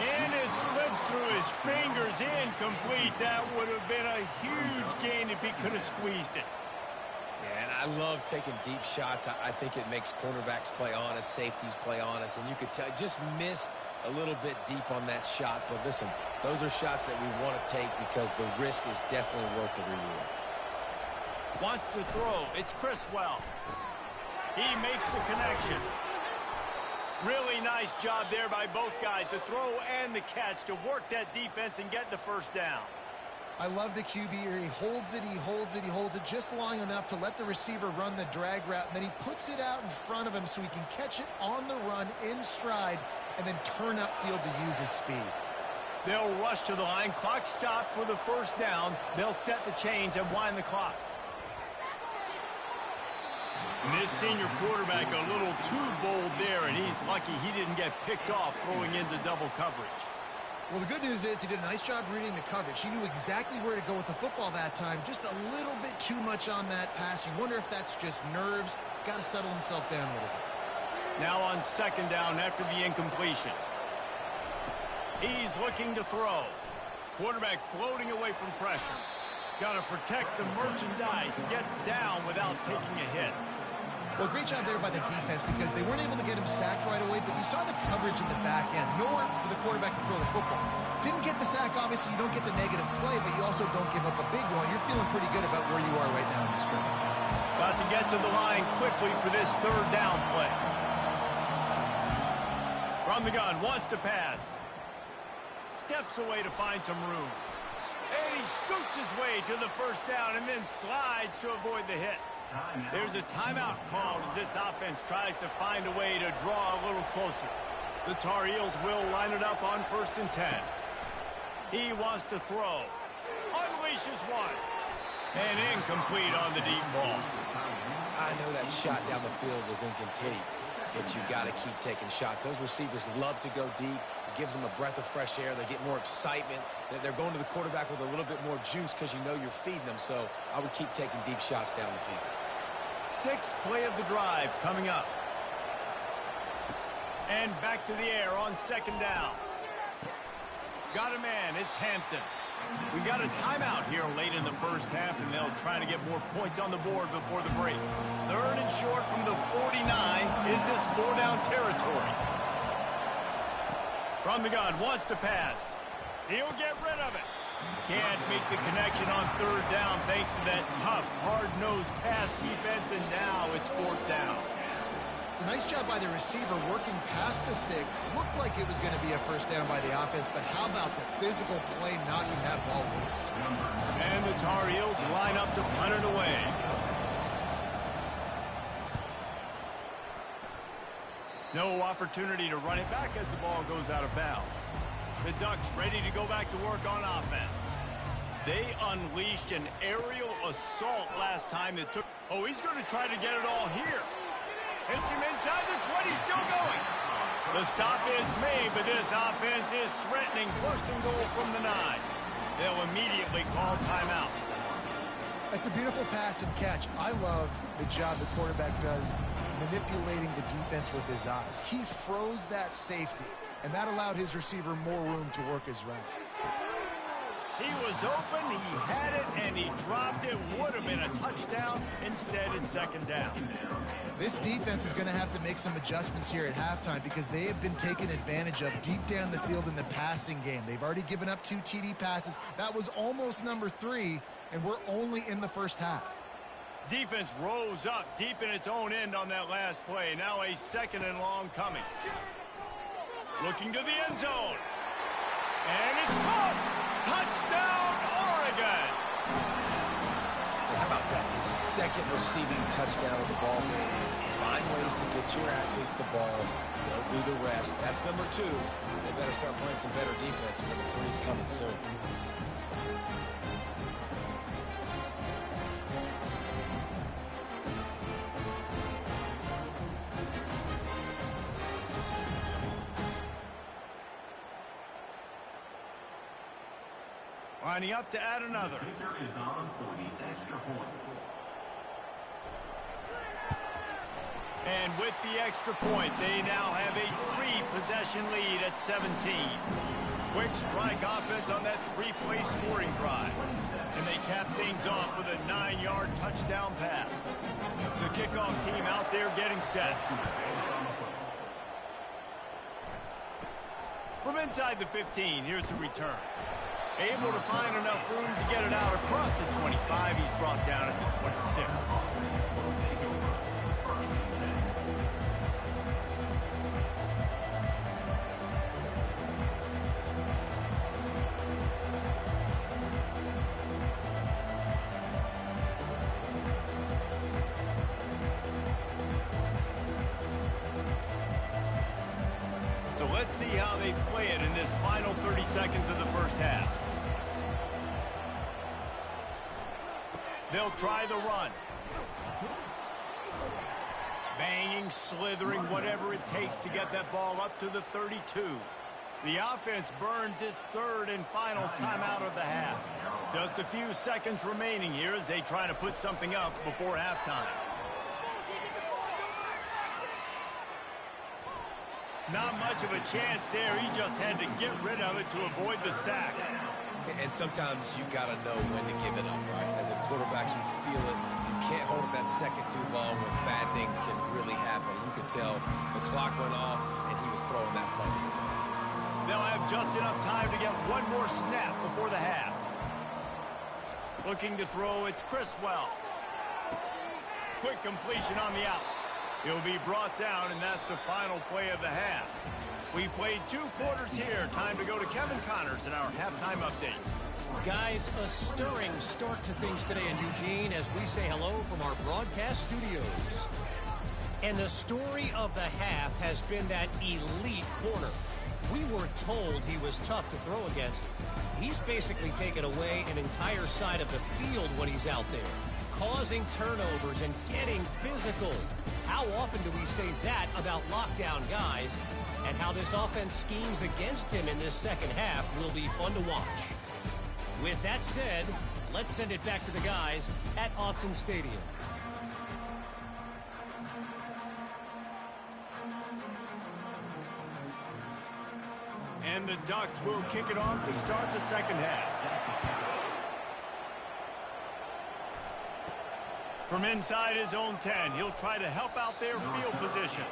And it slips through his fingers, incomplete. That would have been a huge gain if he could have squeezed it. Yeah, and I love taking deep shots. I think it makes cornerbacks play honest, safeties play honest, and you could tell just missed a little bit deep on that shot. But listen, those are shots that we want to take because the risk is definitely worth the reward. Wants to throw. It's Criswell. He makes the connection. Really nice job there by both guys, the throw and the catch, to work that defense and get the first down. I love the QB here. He holds it, he holds it, he holds it just long enough to let the receiver run the drag route, and then he puts it out in front of him so he can catch it on the run in stride and then turn upfield to use his speed. They'll rush to the line. Clock stopped for the first down. They'll set the chains and wind the clock. And this senior quarterback a little too bold there, and he's lucky he didn't get picked off throwing into double coverage. Well, the good news is he did a nice job reading the coverage. He knew exactly where to go with the football that time. Just a little bit too much on that pass. You wonder if that's just nerves. He's got to settle himself down a little bit. Now on second down after the incompletion. He's looking to throw. Quarterback floating away from pressure. Got to protect the merchandise. Gets down without taking a hit. Well, great job there by the defense because they weren't able to get him sacked right away, but you saw the coverage in the back end. Nowhere for the quarterback to throw the football. Didn't get the sack, obviously. You don't get the negative play, but you also don't give up a big one. You're feeling pretty good about where you are right now in the scrimmage. About to get to the line quickly for this third down play. From the gun, wants to pass. Steps away to find some room. And he scoots his way to the first down and then slides to avoid the hit. There's a timeout called as this offense tries to find a way to draw a little closer. The Tar Heels will line it up on 1st and 10. He wants to throw. Unleashes one. And incomplete on the deep ball. I know that shot down the field was incomplete, but you got to keep taking shots. Those receivers love to go deep. It gives them a breath of fresh air. They get more excitement. They're going to the quarterback with a little bit more juice because you know you're feeding them. So I would keep taking deep shots down the field. 6th play of the drive coming up. And back to the air on second down. Got a man. It's Hampton. We got a timeout here late in the first half, and they'll try to get more points on the board before the break. 3rd and short from the 49. Is this 4-down territory? From the gun, wants to pass. He'll get rid of it. Can't make the connection on 3rd down thanks to that tough, hard-nosed pass defense, and now it's 4th down. It's a nice job by the receiver working past the sticks. Looked like it was going to be a first down by the offense, but how about the physical play knocking that ball loose? And the Tar Heels line up to punt it away. No opportunity to run it back as the ball goes out of bounds. The Ducks ready to go back to work on offense. They unleashed an aerial assault last time that took... Oh, he's going to try to get it all here. Hits him inside the 20, still going. The stop is made, but this offense is threatening. 1st and goal from the 9. They'll immediately call timeout. It's a beautiful pass and catch. I love the job the quarterback does manipulating the defense with his eyes. He froze that safety, and that allowed his receiver more room to work his route. He was open, he had it, and he dropped it. Would have been a touchdown. Instead, it's 2nd down. This defense is going to have to make some adjustments here at halftime because they have been taken advantage of deep down the field in the passing game. They've already given up 2 TD passes. That was almost number 3, and we're only in the first half. Defense rose up deep in its own end on that last play. Now a 2nd and long coming. Looking to the end zone. And it's caught. Touchdown, Oregon. They How about that? His second receiving touchdown of the ball game. Find ways to get your athletes the ball. They'll do the rest. That's number 2. They better start playing some better defense. Number 3 is coming soon. Lining up to add another. Kicker is on for the extra point. And with the extra point, they now have a 3-possession lead at 17. Quick strike offense on that 3-play scoring drive. And they cap things off with a 9-yard touchdown pass. The kickoff team out there getting set. From inside the 15, here's the return. Able to find enough room to get it out across the 25. He's brought down at the 26. So let's see how they play it in this final 30 seconds of the first half. They'll try the run. Banging, slithering, whatever it takes to get that ball up to the 32. The offense burns its 3rd and final timeout of the half. Just a few seconds remaining here as they try to put something up before halftime. Not much of a chance there. He just had to get rid of it to avoid the sack. And sometimes you got to know when to give it up, right? As a quarterback, you feel it. You can't hold it that second too long when bad things can really happen. You could tell the clock went off, and he was throwing that puppy away. They'll have just enough time to get one more snap before the half. Looking to throw, it's Criswell. Quick completion on the out. He'll be brought down, and that's the final play of the half. We played 2 quarters here. Time to go to Kevin Connors in our halftime update. Guys, a stirring start to things today in Eugene as we say hello from our broadcast studios. And the story of the half has been that elite corner. We were told he was tough to throw against. He's basically taken away an entire side of the field when he's out there, causing turnovers and getting physical. How often do we say that about lockdown guys? And how this offense schemes against him in this second half will be fun to watch. With that said, let's send it back to the guys at Autzen Stadium. And the Ducks will kick it off to start the second half. From inside his own 10, he'll try to help out their field position.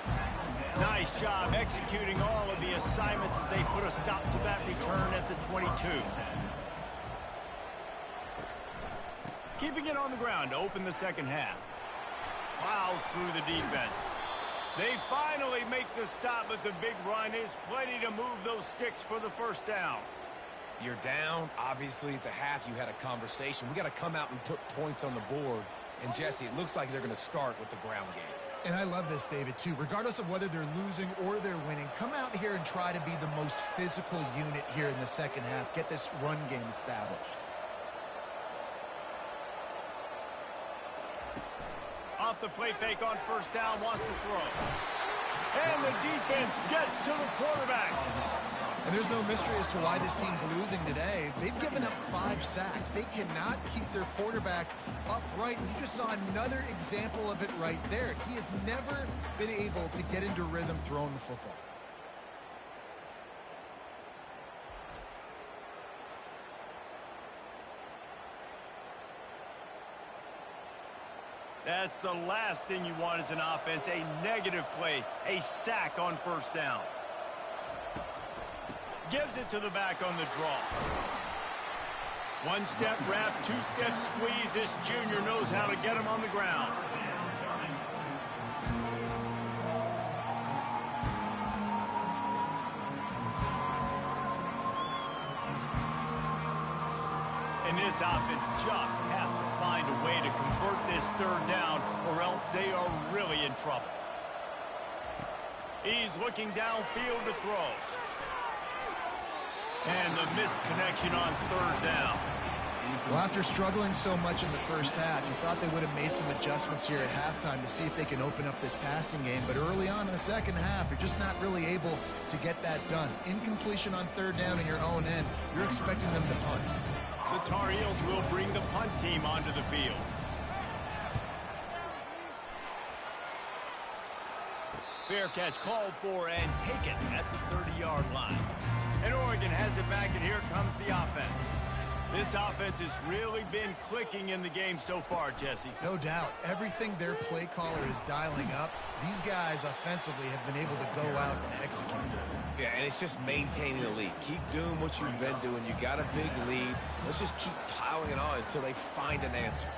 Nice job executing all of the assignments as they put a stop to that return at the 22. Keeping it on the ground to open the second half. Plows through the defense. They finally make the stop, but the big run is plenty to move those sticks for the first down. You're down. Obviously, at the half, you had a conversation. We got to come out and put points on the board. And, Jesse, it looks like they're going to start with the ground game. And I love this, David, too. Regardless of whether they're losing or they're winning, come out here and try to be the most physical unit here in the second half. Get this run game established. Off the play fake on first down, wants to throw. And the defense gets to the quarterback. And there's no mystery as to why this team's losing today. They've given up 5 sacks. They cannot keep their quarterback upright. And you just saw another example of it right there. He has never been able to get into rhythm throwing the football. That's the last thing you want as an offense, a negative play, a sack on first down. Gives it to the back on the draw. One-step wrap, two-step squeeze. This junior knows how to get him on the ground. And this offense just has to find a way to convert this third down, or else they are really in trouble. He's looking downfield to throw. And the missed connection on third down. Well, after struggling so much in the first half, you thought they would have made some adjustments here at halftime to see if they can open up this passing game. But early on in the second half, you're just not really able to get that done. Incompletion on third down in your own end, you're expecting them to punt. The Tar Heels will bring the punt team onto the field. Fair catch called for and taken at the 30-yard line. And Oregon has it back, and here comes the offense. This offense has really been clicking in the game so far, Jesse. No doubt. Everything their play caller is dialing up, these guys offensively have been able to go out and execute. Yeah, and it's just maintaining the lead. Keep doing what you've been doing. You got a big lead. Let's just keep piling it on until they find an answer.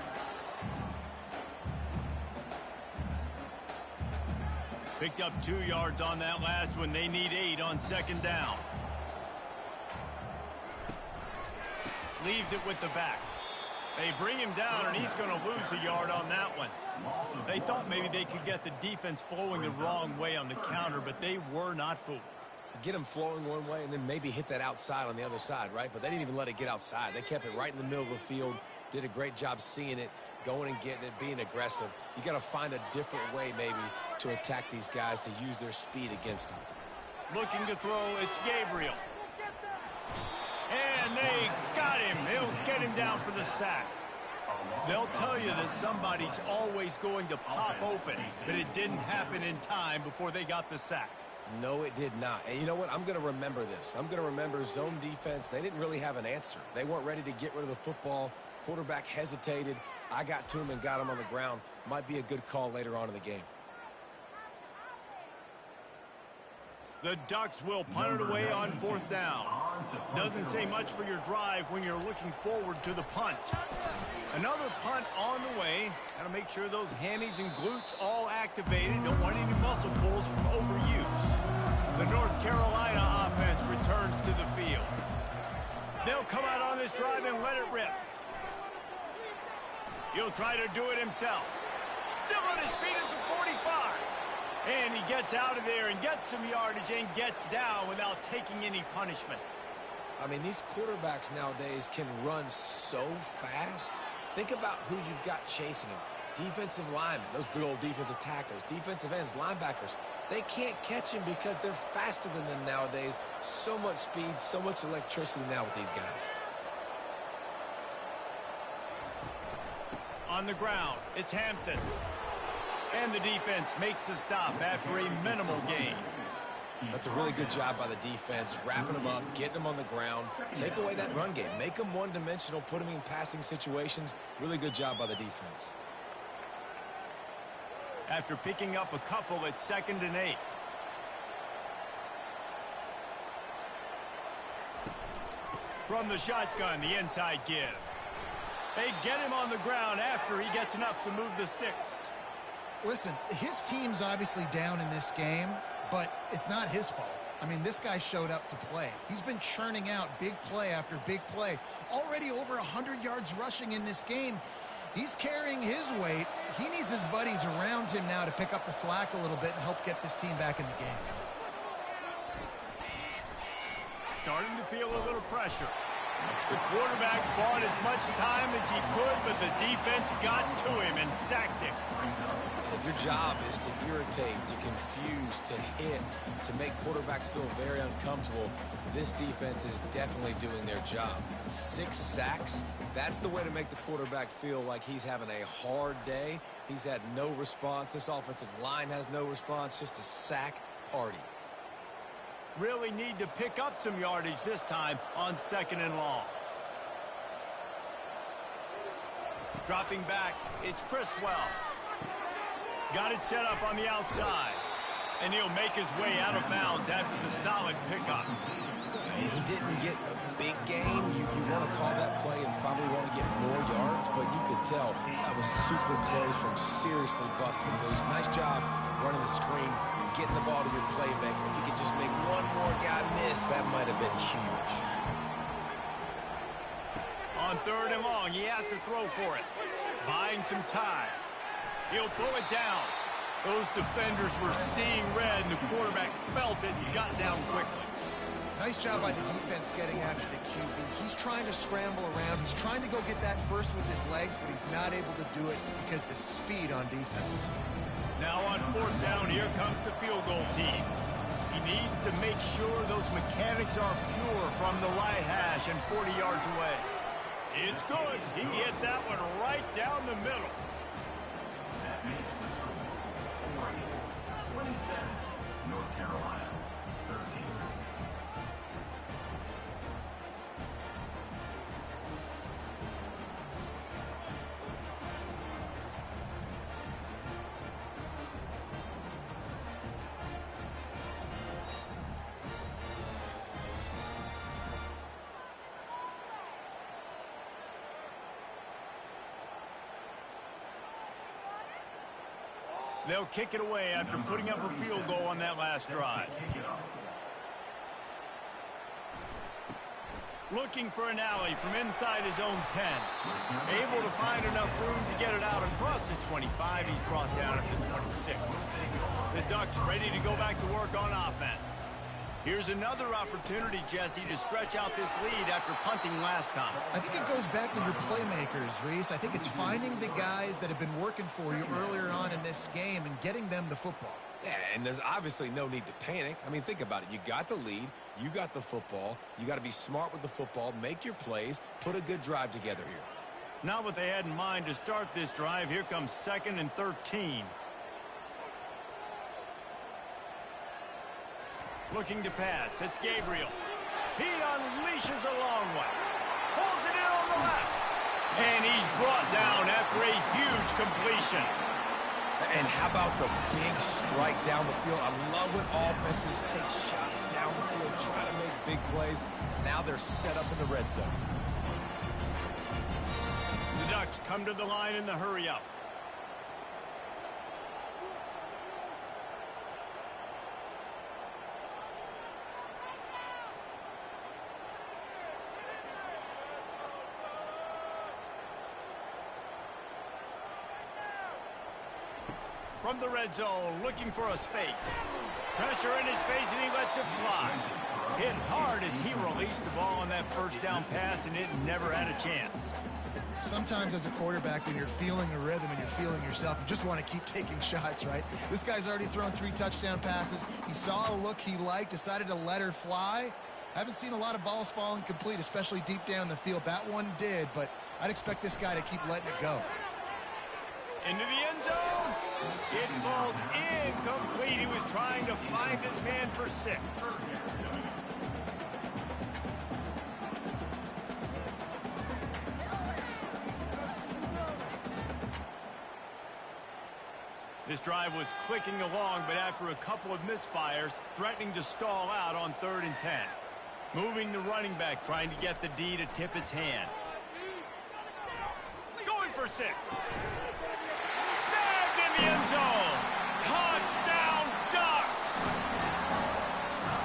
Picked up 2 yards on that last one. They need 8 on second down. Leaves it with the back. They bring him down, and he's going to lose a yard on that one. They thought maybe they could get the defense flowing the wrong way on the counter, but they were not fooled. Get them flowing one way and then maybe hit that outside on the other side, right? But they didn't even let it get outside. They kept it right in the middle of the field, did a great job seeing it, going and getting it, being aggressive. You got to find a different way maybe to attack these guys to use their speed against them. Looking to throw, it's Gabriel. And they got him. They'll get him down for the sack. They'll tell you that somebody's always going to pop open, but it didn't happen in time before they got the sack. No, it did not. And you know what? I'm going to remember this. I'm going to remember zone defense. They didn't really have an answer. They weren't ready to get rid of the football. Quarterback hesitated. I got to him and got him on the ground. Might be a good call later on in the game. The Ducks will punt it away on fourth down. Doesn't say much for your drive when you're looking forward to the punt. Another punt on the way. Got to make sure those hammies and glutes all activated. Don't want any muscle pulls from overuse. The North Carolina offense returns to the field. They'll come out on this drive and let it rip. He'll try to do it himself. Still on his feet at the 45. And he gets out of there and gets some yardage and gets down without taking any punishment. I mean, these quarterbacks nowadays can run so fast. Think about who you've got chasing them. Defensive linemen, those big old defensive tackles, defensive ends, linebackers. They can't catch him because they're faster than them nowadays. So much speed, so much electricity now with these guys. On the ground, it's Hampton. And the defense makes the stop after a minimal gain. That's a really good job by the defense, wrapping them up, getting them on the ground. Take away that run game. Make them one-dimensional, put them in passing situations. Really good job by the defense. After picking up a couple, it's 2nd and 8. From the shotgun, the inside give. They get him on the ground after he gets enough to move the sticks. Listen, his team's obviously down in this game, but it's not his fault. I mean, this guy showed up to play. He's been churning out big play after big play. Already over 100 yards rushing in this game. He's carrying his weight. He needs his buddies around him now to pick up the slack a little bit and help get this team back in the game. Starting to feel a little pressure. The quarterback bought as much time as he could, but the defense got to him and sacked him. If your job is to irritate, to confuse, to hit, to make quarterbacks feel very uncomfortable, this defense is definitely doing their job. 6 sacks, that's the way to make the quarterback feel like he's having a hard day. He's had no response. This offensive line has no response, just a sack party. Really need to pick up some yardage this time on 2nd and long. Dropping back, it's Criswell. Got it set up on the outside. And he'll make his way out of bounds after the solid pickup. He didn't get a big gain. You want to call that play and probably want to get more yards, but you could tell that was super close from seriously busting loose. Nice job running the screen, getting the ball to your playmaker. If you could just make one more guy miss, that might have been huge. On 3rd and long, he has to throw for it. Buying some time. He'll pull it down. Those defenders were seeing red, and the quarterback felt it and got down quickly. Nice job by the defense getting after the QB. He's trying to scramble around. He's trying to go get that first with his legs, but he's not able to do it because of the speed on defense. Now on 4th down, here comes the field goal team. He needs to make sure those mechanics are pure from the right hash and 40 yards away. It's good. He hit that one right down the middle. That makes the score Oregon 27, North Carolina 13. They'll kick it away after putting up a field goal on that last drive. Looking for an alley from inside his own 10. Able to find enough room to get it out across the 25. He's brought down at the 26. The Ducks ready to go back to work on offense. Here's another opportunity, Jesse, to stretch out this lead after punting last time. I think it goes back to your playmakers, Reese. I think it's finding the guys that have been working for you earlier on in this game and getting them the football. Yeah, and there's obviously no need to panic. I mean, think about it. You got the lead. You got the football. You got to be smart with the football, make your plays, put a good drive together here. Not what they had in mind to start this drive. Here comes 2nd and 13. Looking to pass. It's Gabriel. He unleashes a long one. Pulls it in on the left. And he's brought down after a huge completion. And how about the big strike down the field? I love when offenses take shots down the field, try to make big plays. Now they're set up in the red zone. The Ducks come to the line in the hurry-up. From the red zone, looking for a space. Pressure in his face, and he lets it fly. Hit hard as he released the ball on that first down pass, and it never had a chance. Sometimes as a quarterback, when you're feeling a rhythm and you're feeling yourself, you just want to keep taking shots, right? This guy's already thrown 3 touchdown passes. He saw a look he liked, decided to let her fly. Haven't seen a lot of balls falling complete, especially deep down the field. That one did, but I'd expect this guy to keep letting it go. Into the end zone. It falls incomplete. He was trying to find his man for 6. This drive was clicking along, but after a couple of misfires, threatening to stall out on 3rd and 10. Moving the running back, trying to get the D to tip its hand. Going for 6. In the end zone. Touchdown, Ducks!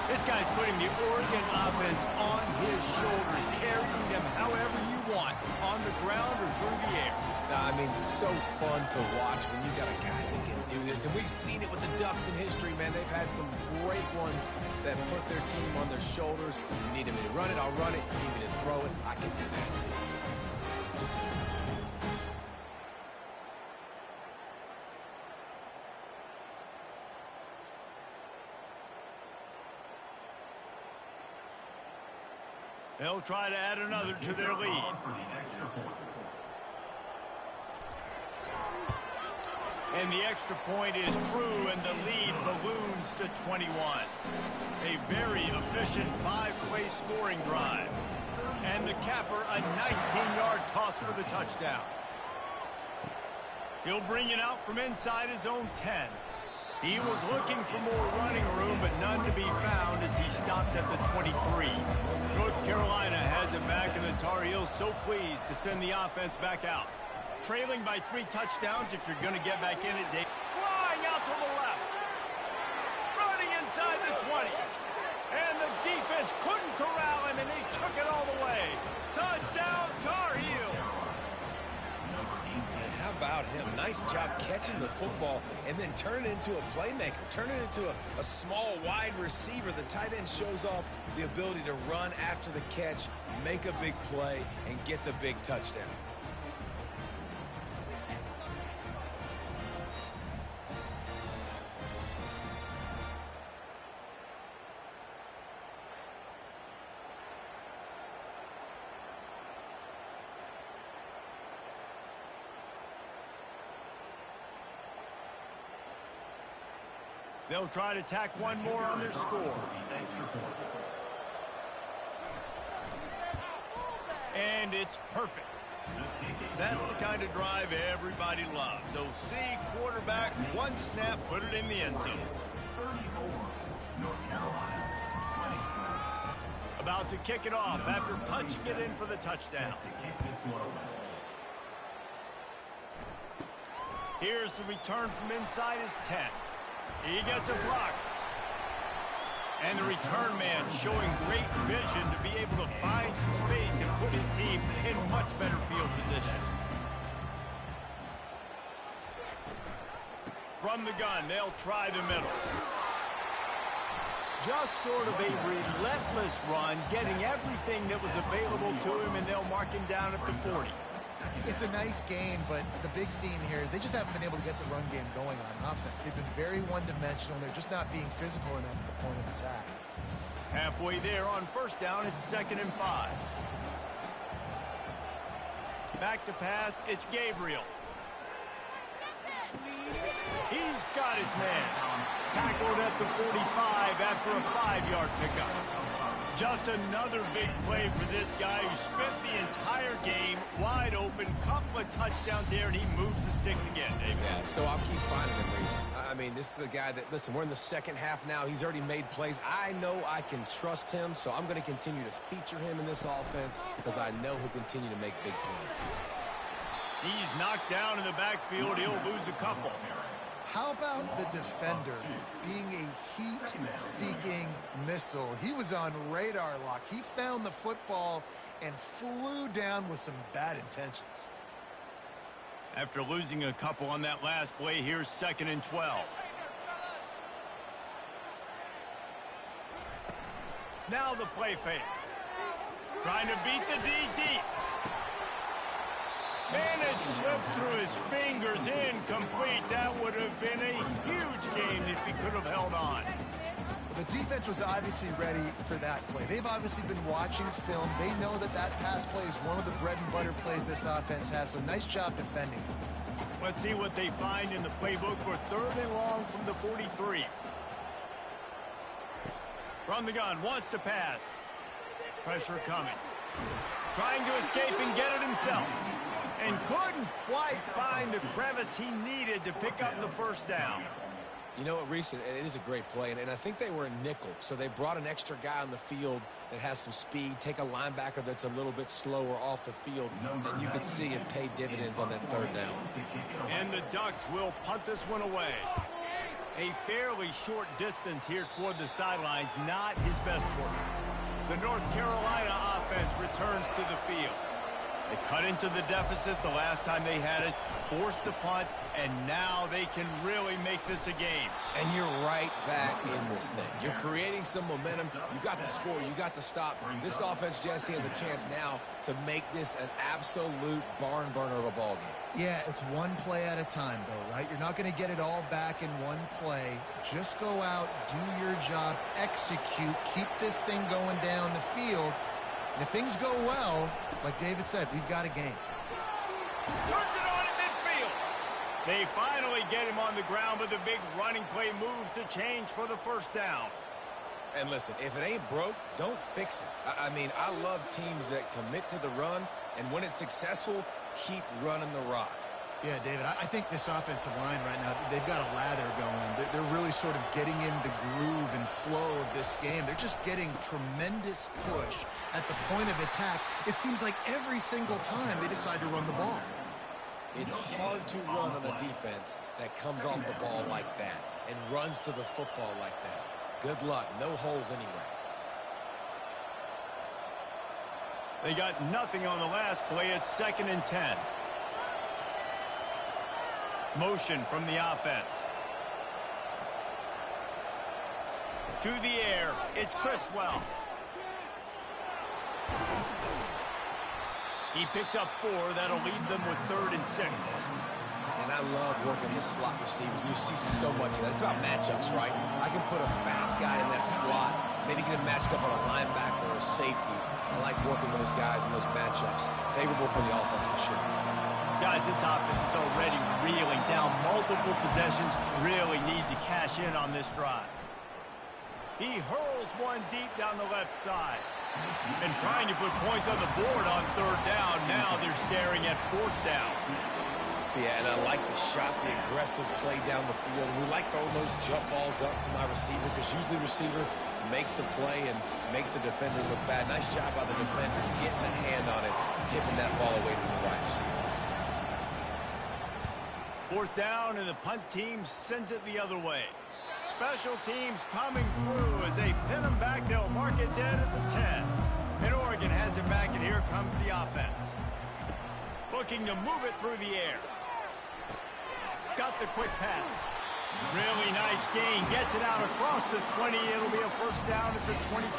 This guy's putting the Oregon offense on his shoulders, carrying them however you want, on the ground or through the air. I mean, so fun to watch when you got a guy that can do this. And we've seen it with the Ducks in history, man. They've had some great ones that put their team on their shoulders. You need me to run it, I'll run it. You need me to throw it, I can do that too. They'll try to add another to their lead. And the extra point is true, and the lead balloons to 21. A very efficient 5-play scoring drive. And the capper, a 19-yard toss for the touchdown. He'll bring it out from inside his own 10. He was looking for more running room, but none to be found as he stopped at the 23. North Carolina has it back, and the Tar Heels so pleased to send the offense back out. Trailing by 3 touchdowns if you're going to get back in it. They flying out to the left. Running inside the 20. And the defense couldn't corral him, and they took it all the way. Touchdown, Tar Heels. about him. Nice job catching the football and then turn it into a playmaker. Turn it into a small, wide receiver. The tight end shows off the ability to run after the catch, make a big play, and get the big touchdown. They'll try to tack one more on their score. And it's perfect. That's the kind of drive everybody loves. So see, quarterback, one snap, put it in the end zone. About to kick it off after punching it in for the touchdown. Here's the return from inside his 10. He gets a block. And the return man showing great vision to be able to find some space and put his team in much better field position. From the gun, they'll try the middle. Just sort of a relentless run, getting everything that was available to him, and they'll mark him down at the 40. It's a nice game, but the big theme here is they just haven't been able to get the run game going on offense. They've been very one-dimensional. They're just not being physical enough at the point of attack. Halfway there on first down, it's 2nd and 5. Back to pass, it's Gabriel. He's got his man. Tackled at the 45 after a 5-yard pickup. Just another big play for this guy who spent the entire game wide open. Couple of touchdowns there, and he moves the sticks again, David. Yeah, so I'll keep finding him, Reese. I mean, this is a guy that, listen, we're in the second half now. He's already made plays. I know I can trust him, so I'm going to continue to feature him in this offense because I know he'll continue to make big plays. He's knocked down in the backfield. He'll lose a couple. How about the defender being a heat-seeking missile? He was on radar lock. He found the football and flew down with some bad intentions. After losing a couple on that last play, here's 2nd and 12. Now the play fake. Trying to beat the D deep. And it slips through his fingers, incomplete. That would have been a huge gain if he could have held on. The defense was obviously ready for that play. They've obviously been watching film. They know that that pass play is one of the bread and butter plays this offense has, so nice job defending. Let's see what they find in the playbook for 3rd and long from the 43. From the gun, wants to pass. Pressure coming. Trying to escape and get it himself. And couldn't quite find the crevice he needed to pick up the first down. You know what, Reese, it is a great play, and I think they were in nickel, so they brought an extra guy on the field that has some speed, take a linebacker that's a little bit slower off the field, and you can see it pay dividends on that 3rd down. And the Ducks will punt this one away. A fairly short distance here toward the sidelines, not his best work. The North Carolina offense returns to the field. They cut into the deficit the last time they had it, forced the punt, and now they can really make this a game. And you're right back in this thing. You're creating some momentum. You got the score. You got the stop. This offense, Jesse, has a chance now to make this an absolute barn burner of a ball game. Yeah, it's one play at a time, though, right? You're not going to get it all back in one play. Just go out, do your job, execute, keep this thing going down the field. And if things go well, like David said, we've got a game. Turns it on in midfield. They finally get him on the ground, but the big running play moves to change for the 1st down. And listen, if it ain't broke, don't fix it. I mean, I love teams that commit to the run, and when it's successful, keep running the rock. Yeah, David, I think this offensive line right now, they've got a lather going. They're really sort of getting in the groove and flow of this game. They're just getting tremendous push at the point of attack. It seems like every single time they decide to run the ball. It's hard to run on a defense that comes off the ball like that and runs to the football like that. Good luck. No holes anywhere. They got nothing on the last play. It's 2nd and 10. Motion from the offense. To the air, it's Criswell. He picks up 4. That'll leave them with 3rd and 6. And I love working the slot receivers. You see so much of that. It's about matchups, right? I can put a fast guy in that slot, maybe get him matched up on a linebacker or a safety. I like working those guys in those matchups. Favorable for the offense for sure. Guys, this offense is already reeling down multiple possessions. Really need to cash in on this drive. He hurls one deep down the left side. And trying to put points on the board on 3rd down. Now they're staring at 4th down. Yeah, and I like the shot, the aggressive play down the field. We like throwing those jump balls up to my receiver because usually the receiver makes the play and makes the defender look bad. Nice job by the defender getting a hand on it, tipping that ball away from the wide receiver. 4th down, and the punt team sends it the other way. Special teams coming through as they pin them back. They'll mark it dead at the 10. And Oregon has it back, and here comes the offense. Looking to move it through the air. Got the quick pass. Really nice gain. Gets it out across the 20. It'll be a 1st down at the 22.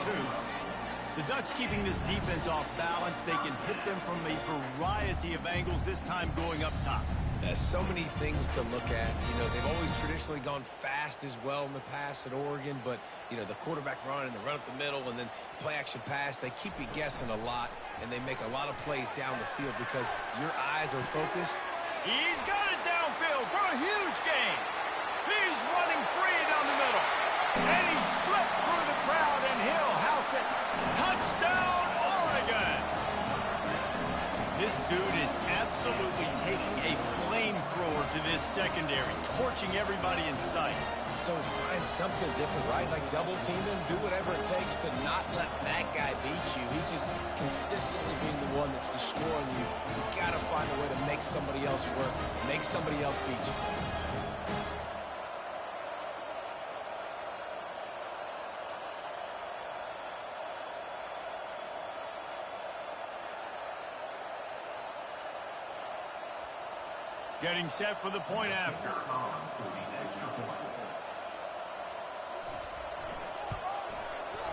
The Ducks keeping this defense off balance. They can hit them from a variety of angles, this time going up top. There's so many things to look at. You know, they've always traditionally gone fast as well in the past at Oregon, but, you know, the quarterback run and the run up the middle and then play-action pass, they keep you guessing a lot, and they make a lot of plays down the field because your eyes are focused. He's got it downfield for a huge gain. He's running free down the middle. And he slipped through the crowd, and he'll house it. Touchdown, Oregon! This dude is absolutely taking a flamethrower to this secondary, torching everybody in sight. So find something different, right? Like double team him, do whatever it takes to not let that guy beat you. He's just consistently being the one that's destroying you. You got to find a way to make somebody else work, make somebody else beat you. Getting set for the point after.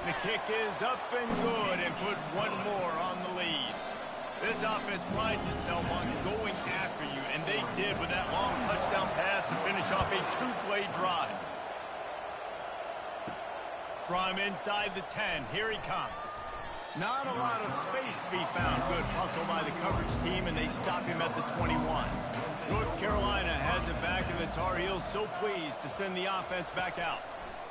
The kick is up and good, and put one more on the lead. This offense prides itself on going after you, and they did with that long touchdown pass to finish off a 2-play drive. From inside the 10, here he comes. Not a lot of space to be found. Good hustle by the coverage team, and they stop him at the 21. North Carolina has it back, and the Tar Heels so pleased to send the offense back out.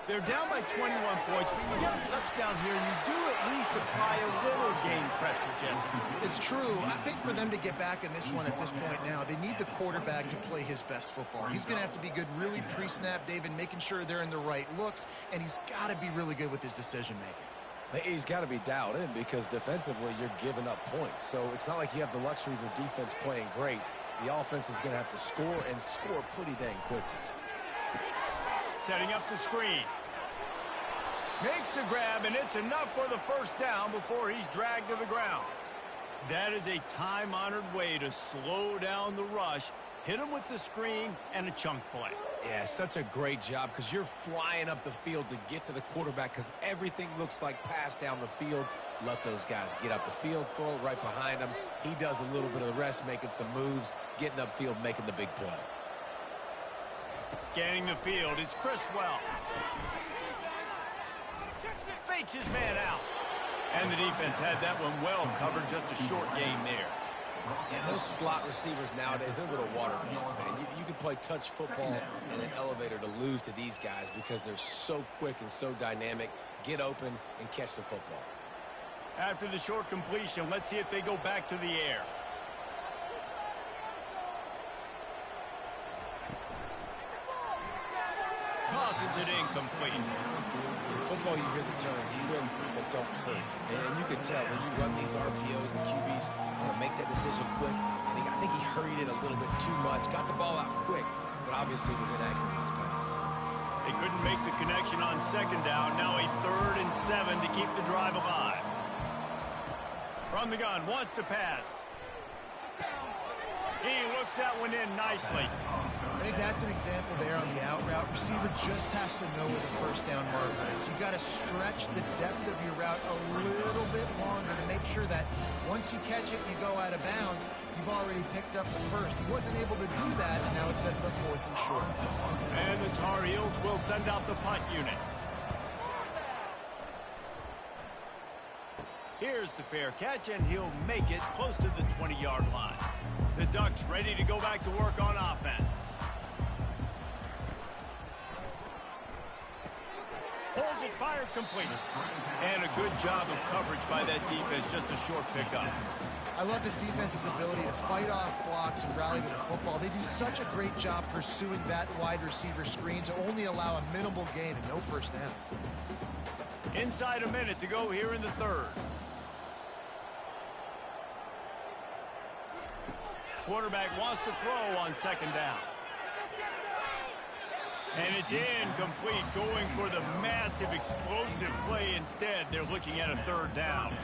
They're down by 21 points, but you get a touchdown here, and you do at least apply a little game pressure, Jesse. It's true. I think for them to get back in this one at this point now, they need the quarterback to play his best football. He's going to have to be good really pre-snap, David, making sure they're in the right looks, and he's got to be really good with his decision-making. He's got to be dialed in because defensively you're giving up points. So it's not like you have the luxury of your defense playing great. The offense is going to have to score and score pretty dang quickly. Setting up the screen. Makes the grab, and it's enough for the 1st down before he's dragged to the ground. That is a time-honored way to slow down the rush, hit him with the screen, and a chunk play. Yeah, such a great job because you're flying up the field to get to the quarterback because everything looks like pass down the field. Let those guys get up the field, throw it right behind him. He does a little bit of the rest, making some moves, getting upfield, making the big play. Scanning the field, it's Criswell. Fakes his man out. And the defense had that one well covered, just a short gain there. And those slot receivers nowadays, they're little water boats, man. You can play touch football in an elevator to lose to these guys because they're so quick and so dynamic. Get open and catch the football. After the short completion, let's see if they go back to the air. Tosses it incomplete. In football, you hear the term, you win, but don't hurt. And you can tell when you run these RPOs, the QBs make that decision quick. And I think he hurried it a little bit too much. Got the ball out quick, but obviously was inaccurate in his pass. They couldn't make the connection on 2nd down. Now a 3rd and 7 to keep the drive alive. From the gun, wants to pass. He looks that one in nicely. I think that's an example there on the out route. Receiver just has to know where the first down marker is. You got to stretch the depth of your route a little bit longer to make sure that once you catch it, you go out of bounds, you've already picked up the first. He wasn't able to do that, and now it sets up 4th and short. And the Tar Heels will send out the punt unit. Here's the fair catch, and he'll make it close to the 20-yard line. The Ducks ready to go back to work on offense. Pulls it, fired, complete. And a good job of coverage by that defense, just a short pickup. I love this defense's ability to fight off blocks and rally to the football. They do such a great job pursuing that wide receiver screen to only allow a minimal gain and no first down. Inside a minute to go here in the 3rd. Quarterback wants to throw on 2nd down. And it's incomplete, going for the massive explosive play instead. They're looking at a 3rd down.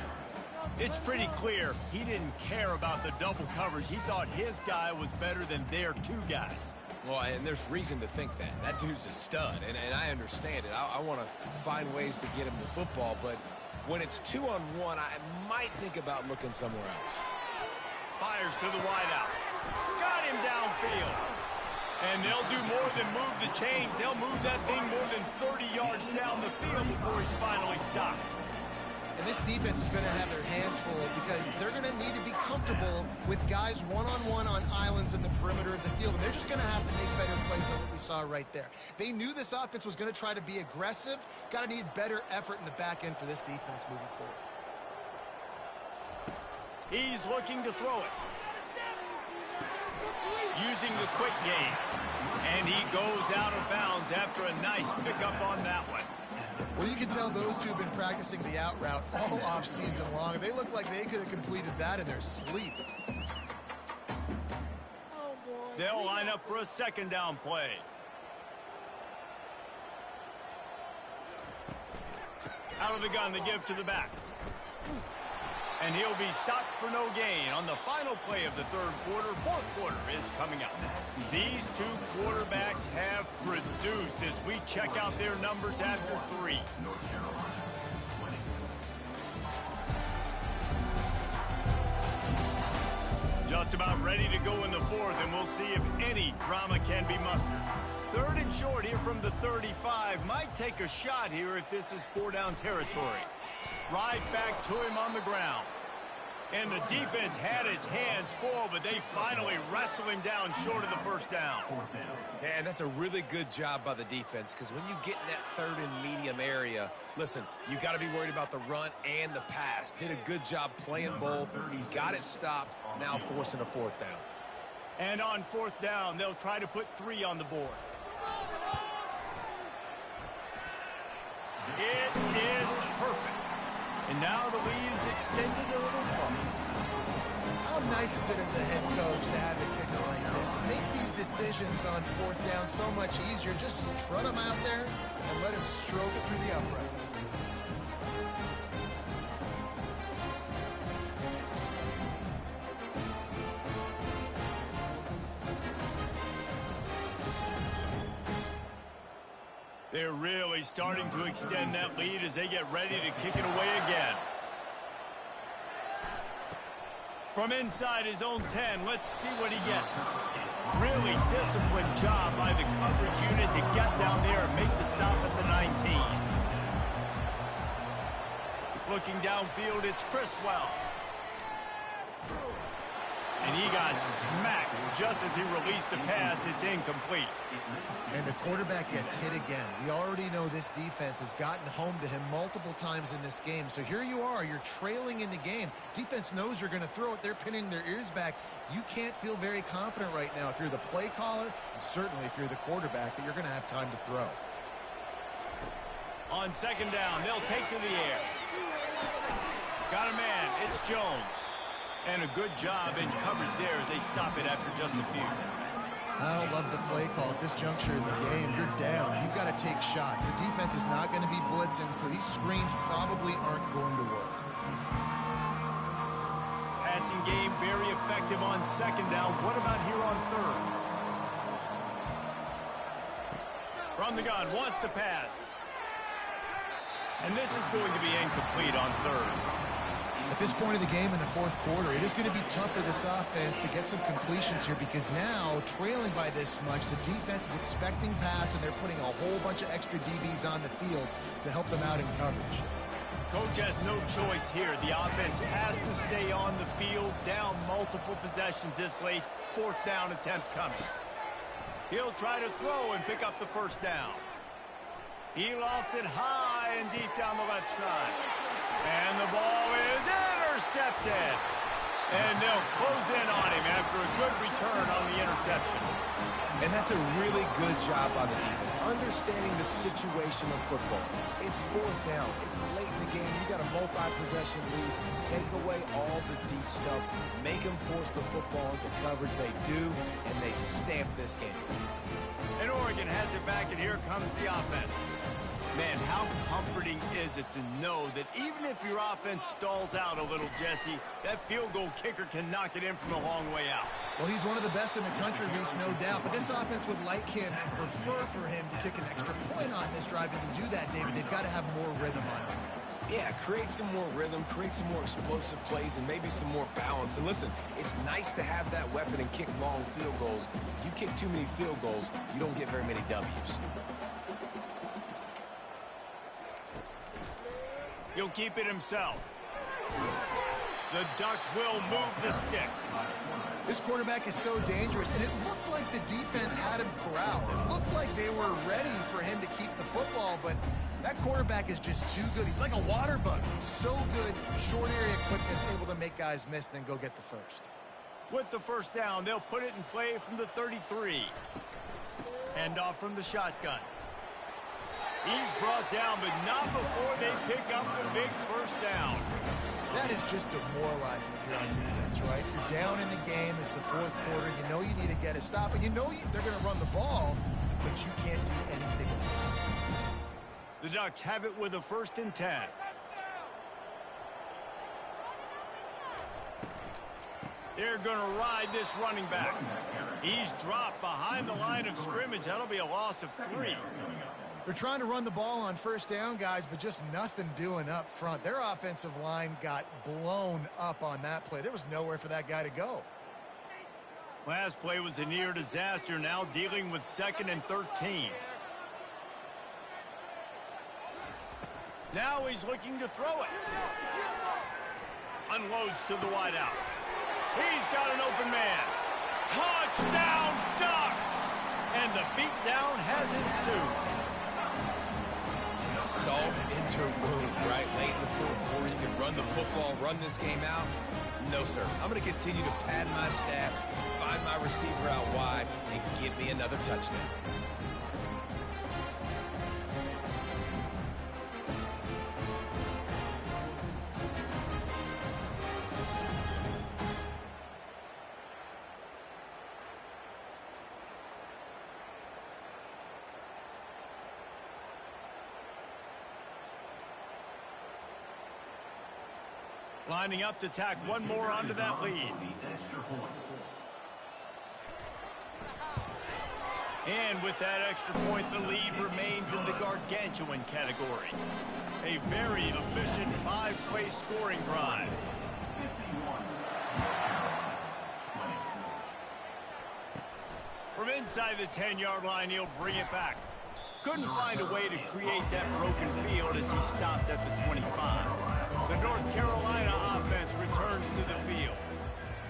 It's pretty clear he didn't care about the double coverage. He thought his guy was better than their 2 guys. Well, and there's reason to think that. That dude's a stud, and I understand it. I want to find ways to get him the football, but when it's 2-on-1, I might think about looking somewhere else. Fires to the wideout. Got him downfield. And they'll do more than move the chains. They'll move that thing more than 30 yards down the field before he's finally stopped. And this defense is going to have their hands full because they're going to need to be comfortable with guys one-on-one on islands in the perimeter of the field. And they're just going to have to make better plays than what we saw right there. They knew this offense was going to try to be aggressive. Got to need better effort in the back end for this defense moving forward. He's looking to throw it. Using the quick game. And he goes out of bounds after a nice pickup on that one. Well, you can tell those two have been practicing the out route all off-season long. They look like they could have completed that in their sleep. Oh, boy. They'll line up for a 2nd down play. Out of the gun to give to the back. And he'll be stopped for no gain on the final play of the 3rd quarter. 4th quarter is coming up. These 2 quarterbacks have produced as we check out their numbers after 3. North Carolina, 20. Just about ready to go in the 4th, and we'll see if any drama can be mustered. 3rd and short here from the 35. Might take a shot here if this is 4-down territory. Right back to him on the ground. And the defense had his hands full, but they finally wrestle him down short of the 1st down. And that's a really good job by the defense, because when you get in that 3rd and medium area, listen, you got to be worried about the run and the pass. Did a good job playing both, got it stopped, now forcing a 4th down. And on 4th down, they'll try to put 3 on the board. It is perfect. And now the lead is extended a little further. How nice is it as a head coach to have a kicker like this? It makes these decisions on 4th down so much easier. Just trot him out there and let him stroke it through the uprights. They're really starting to extend that lead as they get ready to kick it away again. From inside his own 10, let's see what he gets. Really disciplined job by the coverage unit to get down there and make the stop at the 19. Looking downfield, it's Criswell. And he got smacked just as he released the pass. It's incomplete. And the quarterback gets hit again. We already know this defense has gotten home to him multiple times in this game. So here you are, you're trailing in the game. Defense knows you're going to throw it. They're pinning their ears back. You can't feel very confident right now if you're the play caller, and certainly if you're the quarterback, that you're going to have time to throw. On 2nd down, they'll take to the air. Got a man. It's Jones. And a good job in coverage there as they stop it after just a few. I don't love the play call at this juncture in the game. You're down. You've got to take shots. The defense is not going to be blitzing, so these screens probably aren't going to work. Passing game very effective on 2nd down. What about here on 3rd? From the gun, wants to pass. And this is going to be incomplete on third. At this point of the game in the fourth quarter, it is going to be tough for this offense to get some completions here because now, trailing by this much, the defense is expecting pass, and they're putting a whole bunch of extra DBs on the field to help them out in coverage. Coach has no choice here. The offense has to stay on the field, down multiple possessions this late. Fourth down attempt coming. He'll try to throw and pick up the first down. He lofts it high and deep down the left side. And the ball is intercepted. And they'll close in on him after a good return on the interception. And that's a really good job by the defense, understanding the situation of football. It's fourth down. It's late in the game. You got a multi-possession lead. Take away all the deep stuff. Make them force the football into coverage. They do, and they stamp this game. And Oregon has it back, and here comes the offense. Man, how comforting is it to know that even if your offense stalls out a little, Jesse, that field goal kicker can knock it in from a long way out. Well, he's one of the best in the country, Reese, no doubt. But this offense would like him and prefer for him to kick an extra point on this drive. And to do that, David, they've got to have more rhythm on offense. Yeah, create some more rhythm, create some more explosive plays, and maybe some more balance. And listen, it's nice to have that weapon and kick long field goals. If you kick too many field goals, you don't get very many W's. He'll keep it himself. The Ducks will move the sticks. This quarterback is so dangerous, and it looked like the defense had him corralled. It looked like they were ready for him to keep the football, but that quarterback is just too good. He's like a water bug. So good, short area quickness, able to make guys miss, then go get the first. With the first down, they'll put it in play from the 33. Hand off from the shotgun. He's brought down, but not before they pick up the big first down. That is just demoralizing if you're on defense, right? You're down in the game. It's the fourth quarter. You know you need to get a stop, and you know they're going to run the ball, but you can't do anything about it. The Ducks have it with a 1st and 10. They're going to ride this running back. He's dropped behind the line of scrimmage. That'll be a loss of 3. They're trying to run the ball on first down, guys, but just nothing doing up front. Their offensive line got blown up on that play. There was nowhere for that guy to go. Last play was a near disaster, now dealing with 2nd and 13. Now he's looking to throw it. Unloads to the wideout. He's got an open man. Touchdown, Ducks! And the beatdown has ensued. Soft interwound, right? Late in the fourth quarter, you can run the football, run this game out. No, sir. I'm going to continue to pad my stats, find my receiver out wide, and give me another touchdown. Lining up to tack one more onto that lead. And with that extra point, the lead remains in the gargantuan category. A very efficient 5-play scoring drive. From inside the 10-yard line, he'll bring it back. Couldn't find a way to create that broken field as he stopped at the 25. The North Carolina offense returns to the field.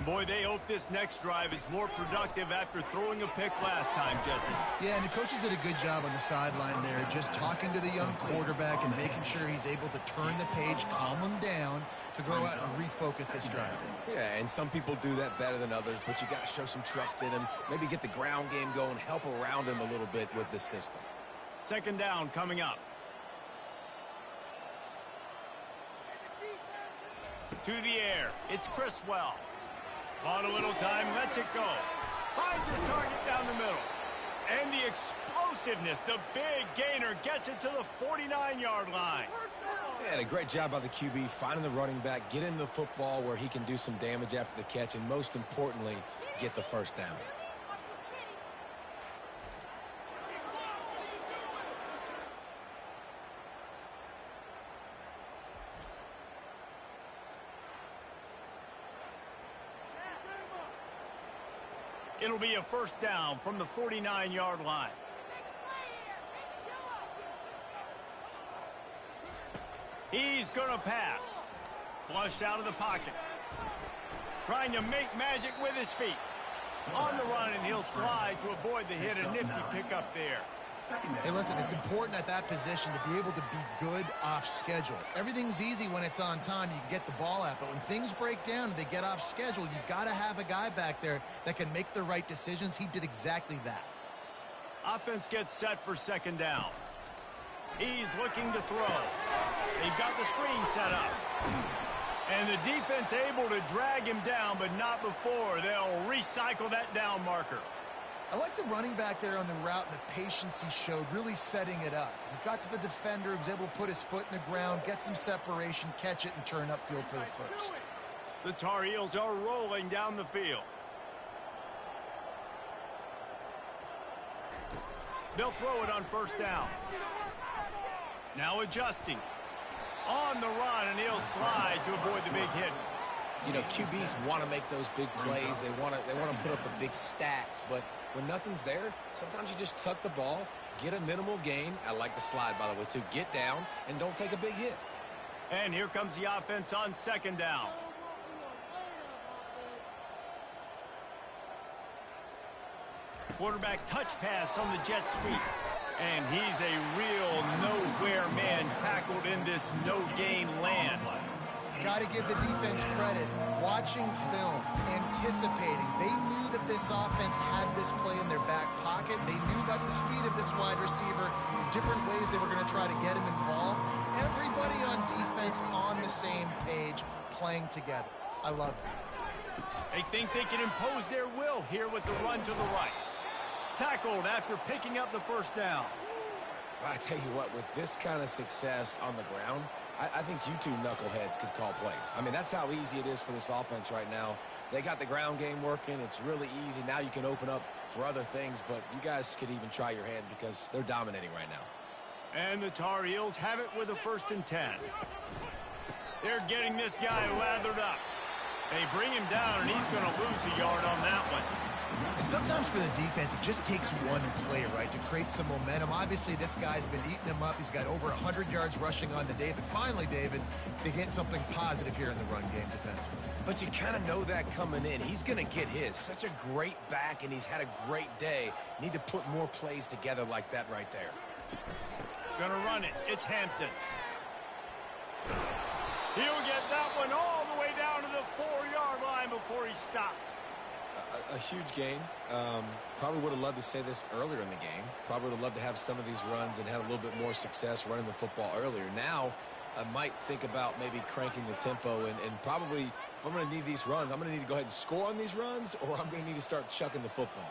Boy, they hope this next drive is more productive after throwing a pick last time, Jesse. Yeah, and the coaches did a good job on the sideline there, just talking to the young quarterback and making sure he's able to turn the page, calm him down to go out and refocus this drive. Yeah, and some people do that better than others, but you got to show some trust in him, maybe get the ground game going, help around him a little bit with this system. 2nd down coming up. To the air. It's Criswell. On a little time, lets it go. Finds his target down the middle. And the explosiveness, the big gainer, gets it to the 49-yard line. Yeah, a great job by the QB, finding the running back, getting the football where he can do some damage after the catch, and most importantly, get the first down. It'll be a first down from the 49-yard line. He's going to pass. Flushed out of the pocket. Trying to make magic with his feet. On the run, and he'll slide to avoid the hit. A nifty pickup there. Hey, listen, it's important at that position to be able to be good off schedule. Everything's easy when it's on time. You can get the ball out. But when things break down and they get off schedule, you've got to have a guy back there that can make the right decisions. He did exactly that. Offense gets set for second down. He's looking to throw. They've got the screen set up. And the defense able to drag him down, but not before. They'll recycle that down marker. I like the running back there on the route and the patience he showed, really setting it up. He got to the defender, was able to put his foot in the ground, get some separation, catch it, and turn upfield for the first. The Tar Heels are rolling down the field. They'll throw it on first down. Now adjusting. On the run, and he'll slide to avoid the big hit. You know, QBs want to make those big plays. They want to put up the big stats. But when nothing's there, sometimes you just tuck the ball, get a minimal gain. I like the slide, by the way, too. Get down and don't take a big hit. And here comes the offense on second down. Quarterback touch pass on the jet sweep. And he's a real nowhere man tackled in this no-gain land. Got to give the defense credit. Watching film, anticipating. They knew that this offense had this play in their back pocket. They knew about the speed of this wide receiver, the different ways they were going to try to get him involved. Everybody on defense on the same page, playing together. I love it. They think they can impose their will here with the run to the right. Tackled after picking up the first down. I tell you what, with this kind of success on the ground, I think you two knuckleheads could call plays. I mean, that's how easy it is for this offense right now. They got the ground game working. It's really easy. Now you can open up for other things, but you guys could even try your hand because they're dominating right now. And the Tar Heels have it with a 1st and 10. They're getting this guy lathered up. They bring him down, and he's going to lose a yard on that one. And sometimes for the defense, it just takes one play, right, to create some momentum. Obviously, this guy's been eating him up. He's got over 100 yards rushing on the day. But finally, David, they get something positive here in the run game defensively. But you kind of know that coming in. He's going to get his. Such a great back, and he's had a great day. Need to put more plays together like that right there. Gonna run it. It's Hampton. He'll get that one all the way down to the 4-yard line before he stopped. A huge gain. Probably would have loved to say this earlier in the game. Probably would have loved to have some of these runs and have a little bit more success running the football earlier. Now, I might think about maybe cranking the tempo and probably, if I'm going to need these runs, I'm going to need to go ahead and score on these runs, or I'm going to need to start chucking the football.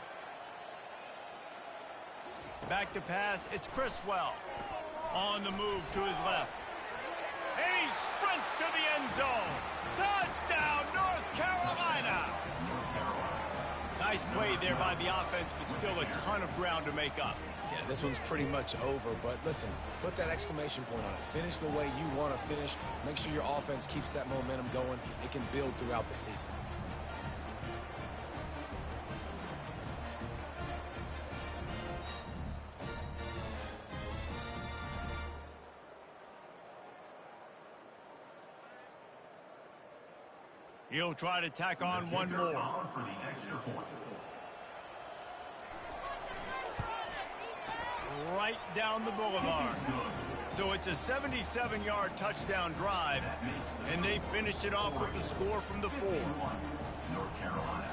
Back to pass. It's Criswell. On the move to his left. And he sprints to the end zone. Touchdown, North Carolina. Nice play there by the offense, but still a ton of ground to make up. Yeah, this one's pretty much over, but listen, put that exclamation point on it. Finish the way you want to finish. Make sure your offense keeps that momentum going. It can build throughout the season. He'll try to tack on one more. For the extra point. Right down the boulevard. So it's a 77-yard touchdown drive, and they finished it off with the score from the 4. North Carolina,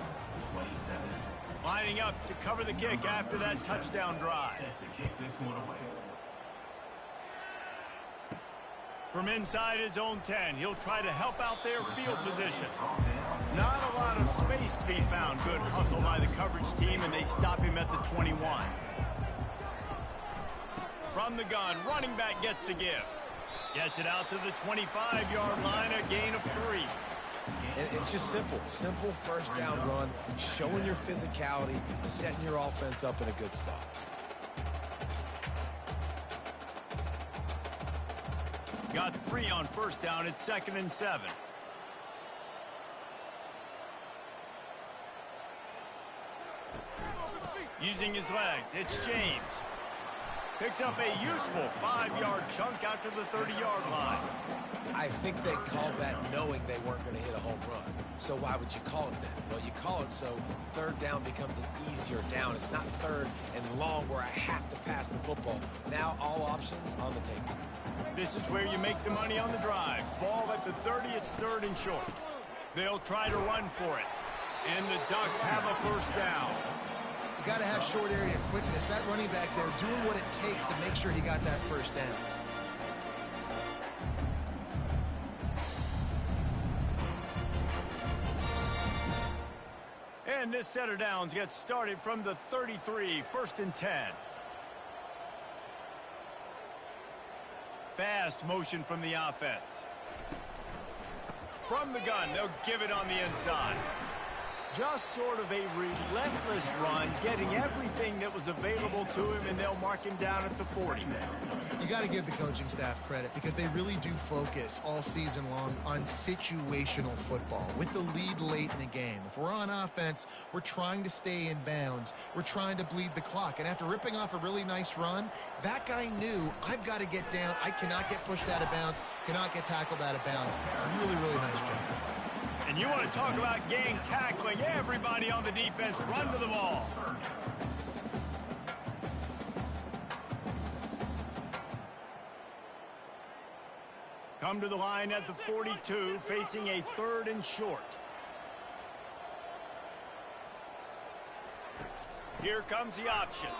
27. Lining up to cover the kick after that touchdown drive. Set to kick this one away. From inside his own 10, he'll try to help out their field position. Not a lot of space to be found. Good hustle by the coverage team, and they stop him at the 21. From the gun, running back gets to give. Gets it out to the 25-yard line, a gain of 3. And it's just simple. Simple first down run, showing your physicality, setting your offense up in a good spot. Got 3 on first down. It's 2nd and 7. Using his legs, it's James. Picks up a useful 5-yard chunk out to the 30-yard line. I think they called that knowing they weren't going to hit a home run. So why would you call it that? Well, you call it so third down becomes an easier down. It's not third and long where I have to pass the football. Now all options on the table. This is where you make the money on the drive. Ball at the 30, it's third and short. They'll try to run for it. And the Ducks have a first down. You got to have short area quickness. That running back there doing what it takes to make sure he got that first down. And this set of downs gets started from the 33, first and 10. Fast motion from the offense. From the gun, they'll give it on the inside. Just sort of a relentless run, getting everything that was available to him, and they'll mark him down at the 40. You got to give the coaching staff credit because they really do focus all season long on situational football with the lead late in the game. If we're on offense, we're trying to stay in bounds. We're trying to bleed the clock. And after ripping off a really nice run, that guy knew, I've got to get down. I cannot get pushed out of bounds, cannot get tackled out of bounds. Really, really nice job. And you want to talk about gang tackling. Everybody on the defense run to the ball. Come to the line at the 42, facing a third and short. Here comes the option.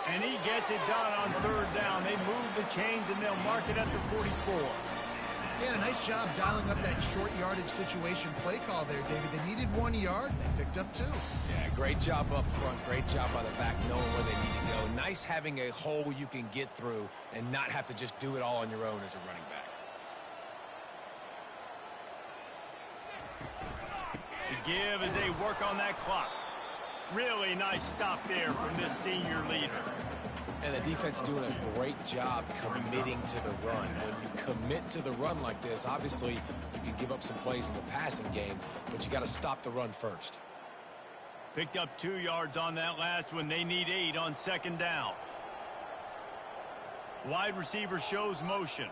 And he gets it done on third down. They move the chains and they'll mark it at the 44. Yeah, a nice job dialing up that short yardage situation play call there, David. They needed 1 yard. They picked up 2. Yeah, great job up front. Great job by the back knowing where they need to go. Nice having a hole you can get through and not have to just do it all on your own as a running back. The give as they work on that clock. Really nice stop there from this senior leader. And the defense doing a great job committing to the run. When you commit to the run like this, obviously you can give up some plays in the passing game, but you got to stop the run first. Picked up 2 yards on that last one. They need 8 on second down. Wide receiver shows motion.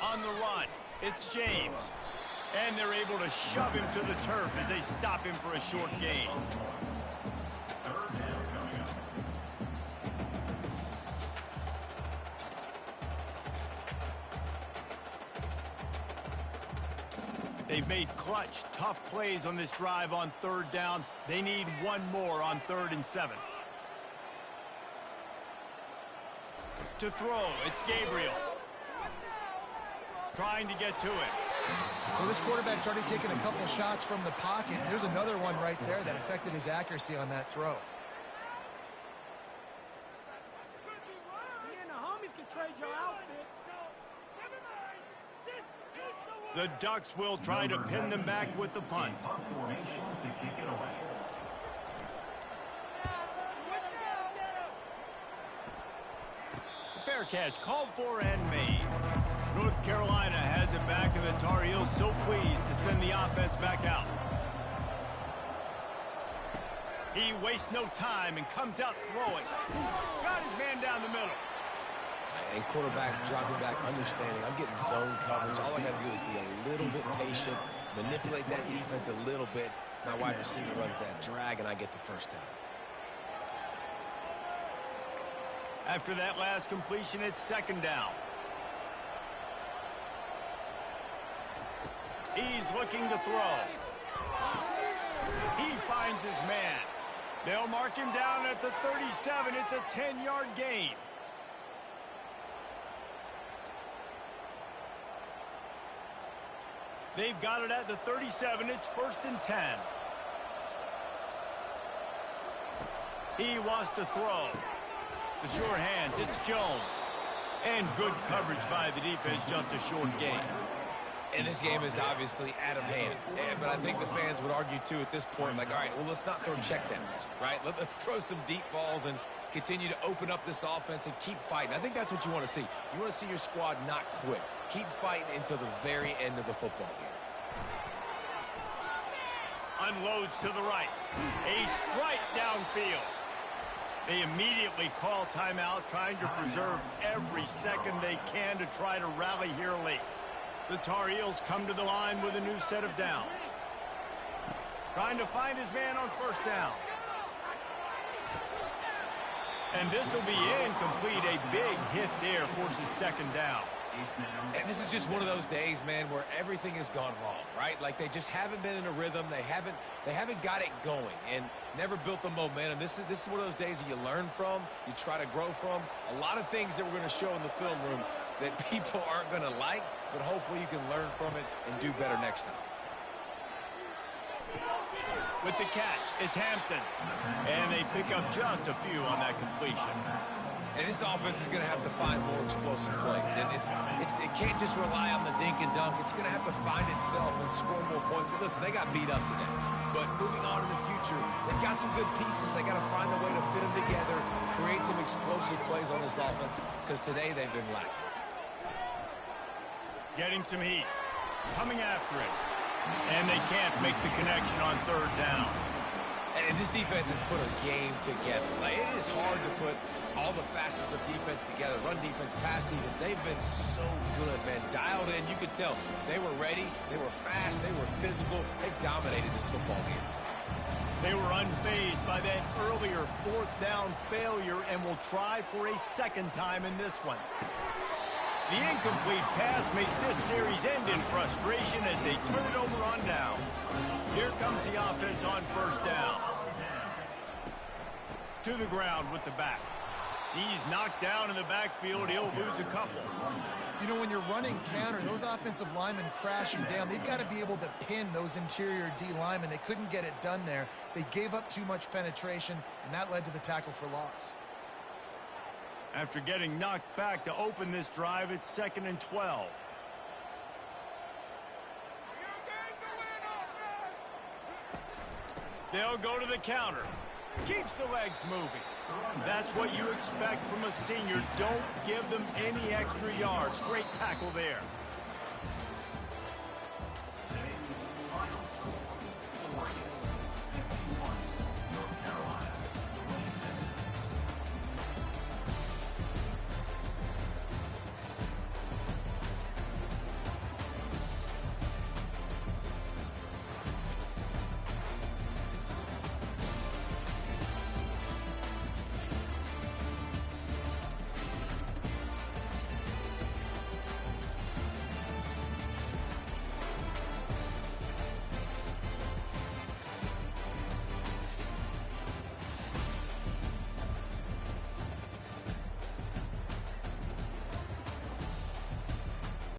On the run, it's James. And they're able to shove him to the turf as they stop him for a short gain. They've made clutch, tough plays on this drive on third down. They need 1 more on 3rd and 7. To throw, it's Gabriel. Trying to get to it. Well, this quarterback started taking a couple shots from the pocket. And there's another one right there that affected his accuracy on that throw. Me and the homies can trade your outfits. The Ducks will try to pin them back with the punt. Punt formation to kick it away. Fair catch, called for and made. North Carolina has it back, and the Tar Heels so pleased to send the offense back out. He wastes no time and comes out throwing. Got his man down the middle. And quarterback dropping back, understanding I'm getting zone coverage. All I got to do is be a little bit patient, manipulate that defense a little bit. My wide receiver runs that drag, and I get the first down. After that last completion, it's second down. He's looking to throw. He finds his man. They'll mark him down at the 37. It's a 10-yard gain. They've got it at the 37. It's 1st and 10. He wants to throw. The sure hands, it's Jones. And good coverage by the defense, just a short gain. And this game is obviously out of hand. But I think the fans would argue, too, at this point, like, all right, well, let's not throw checkdowns, right? Let's throw some deep balls and continue to open up this offense and keep fighting. I think that's what you want to see. You want to see your squad not quit. Keep fighting until the very end of the football game. Unloads to the right. A strike downfield. They immediately call timeout, trying to preserve every second they can to try to rally here late. The Tar Heels come to the line with a new set of downs. Trying to find his man on first down. And this will be incomplete. A big hit there forces second down. And this is just one of those days, man, where everything has gone wrong, right? Like they just haven't been in a rhythm. They haven't got it going and never built the momentum. This is one of those days that you learn from, you try to grow from. A lot of things that we're going to show in the film room that people aren't going to like, but hopefully you can learn from it and do better next time. With the catch, it's Hampton. And they pick up just a few on that completion. And this offense is going to have to find more explosive plays. And it can't just rely on the dink and dunk. It's going to have to find itself and score more points. And listen, they got beat up today. But moving on in the future, they've got some good pieces. They got to find a way to fit them together, create some explosive plays on this offense, because today they've been lacking. Getting some heat. Coming after it. And they can't make the connection on third down. And this defense has put a game together. Like, it is hard to put all the facets of defense together. Run defense, pass defense. They've been so good, man. Dialed in. You could tell they were ready. They were fast. They were physical. They dominated this football game. They were unfazed by that earlier fourth down failure and will try for a second time in this one. The incomplete pass makes this series end in frustration as they turn it over on downs. Here comes the offense on first down. To the ground with the back. He's knocked down in the backfield. He'll lose a couple. You know, when you're running counter, those offensive linemen crashing down, they've got to be able to pin those interior D linemen. They couldn't get it done there. They gave up too much penetration, and that led to the tackle for loss. After getting knocked back to open this drive, it's 2nd and 12. They'll go to the counter. Keeps the legs moving. That's what you expect from a senior. Don't give them any extra yards. Great tackle there.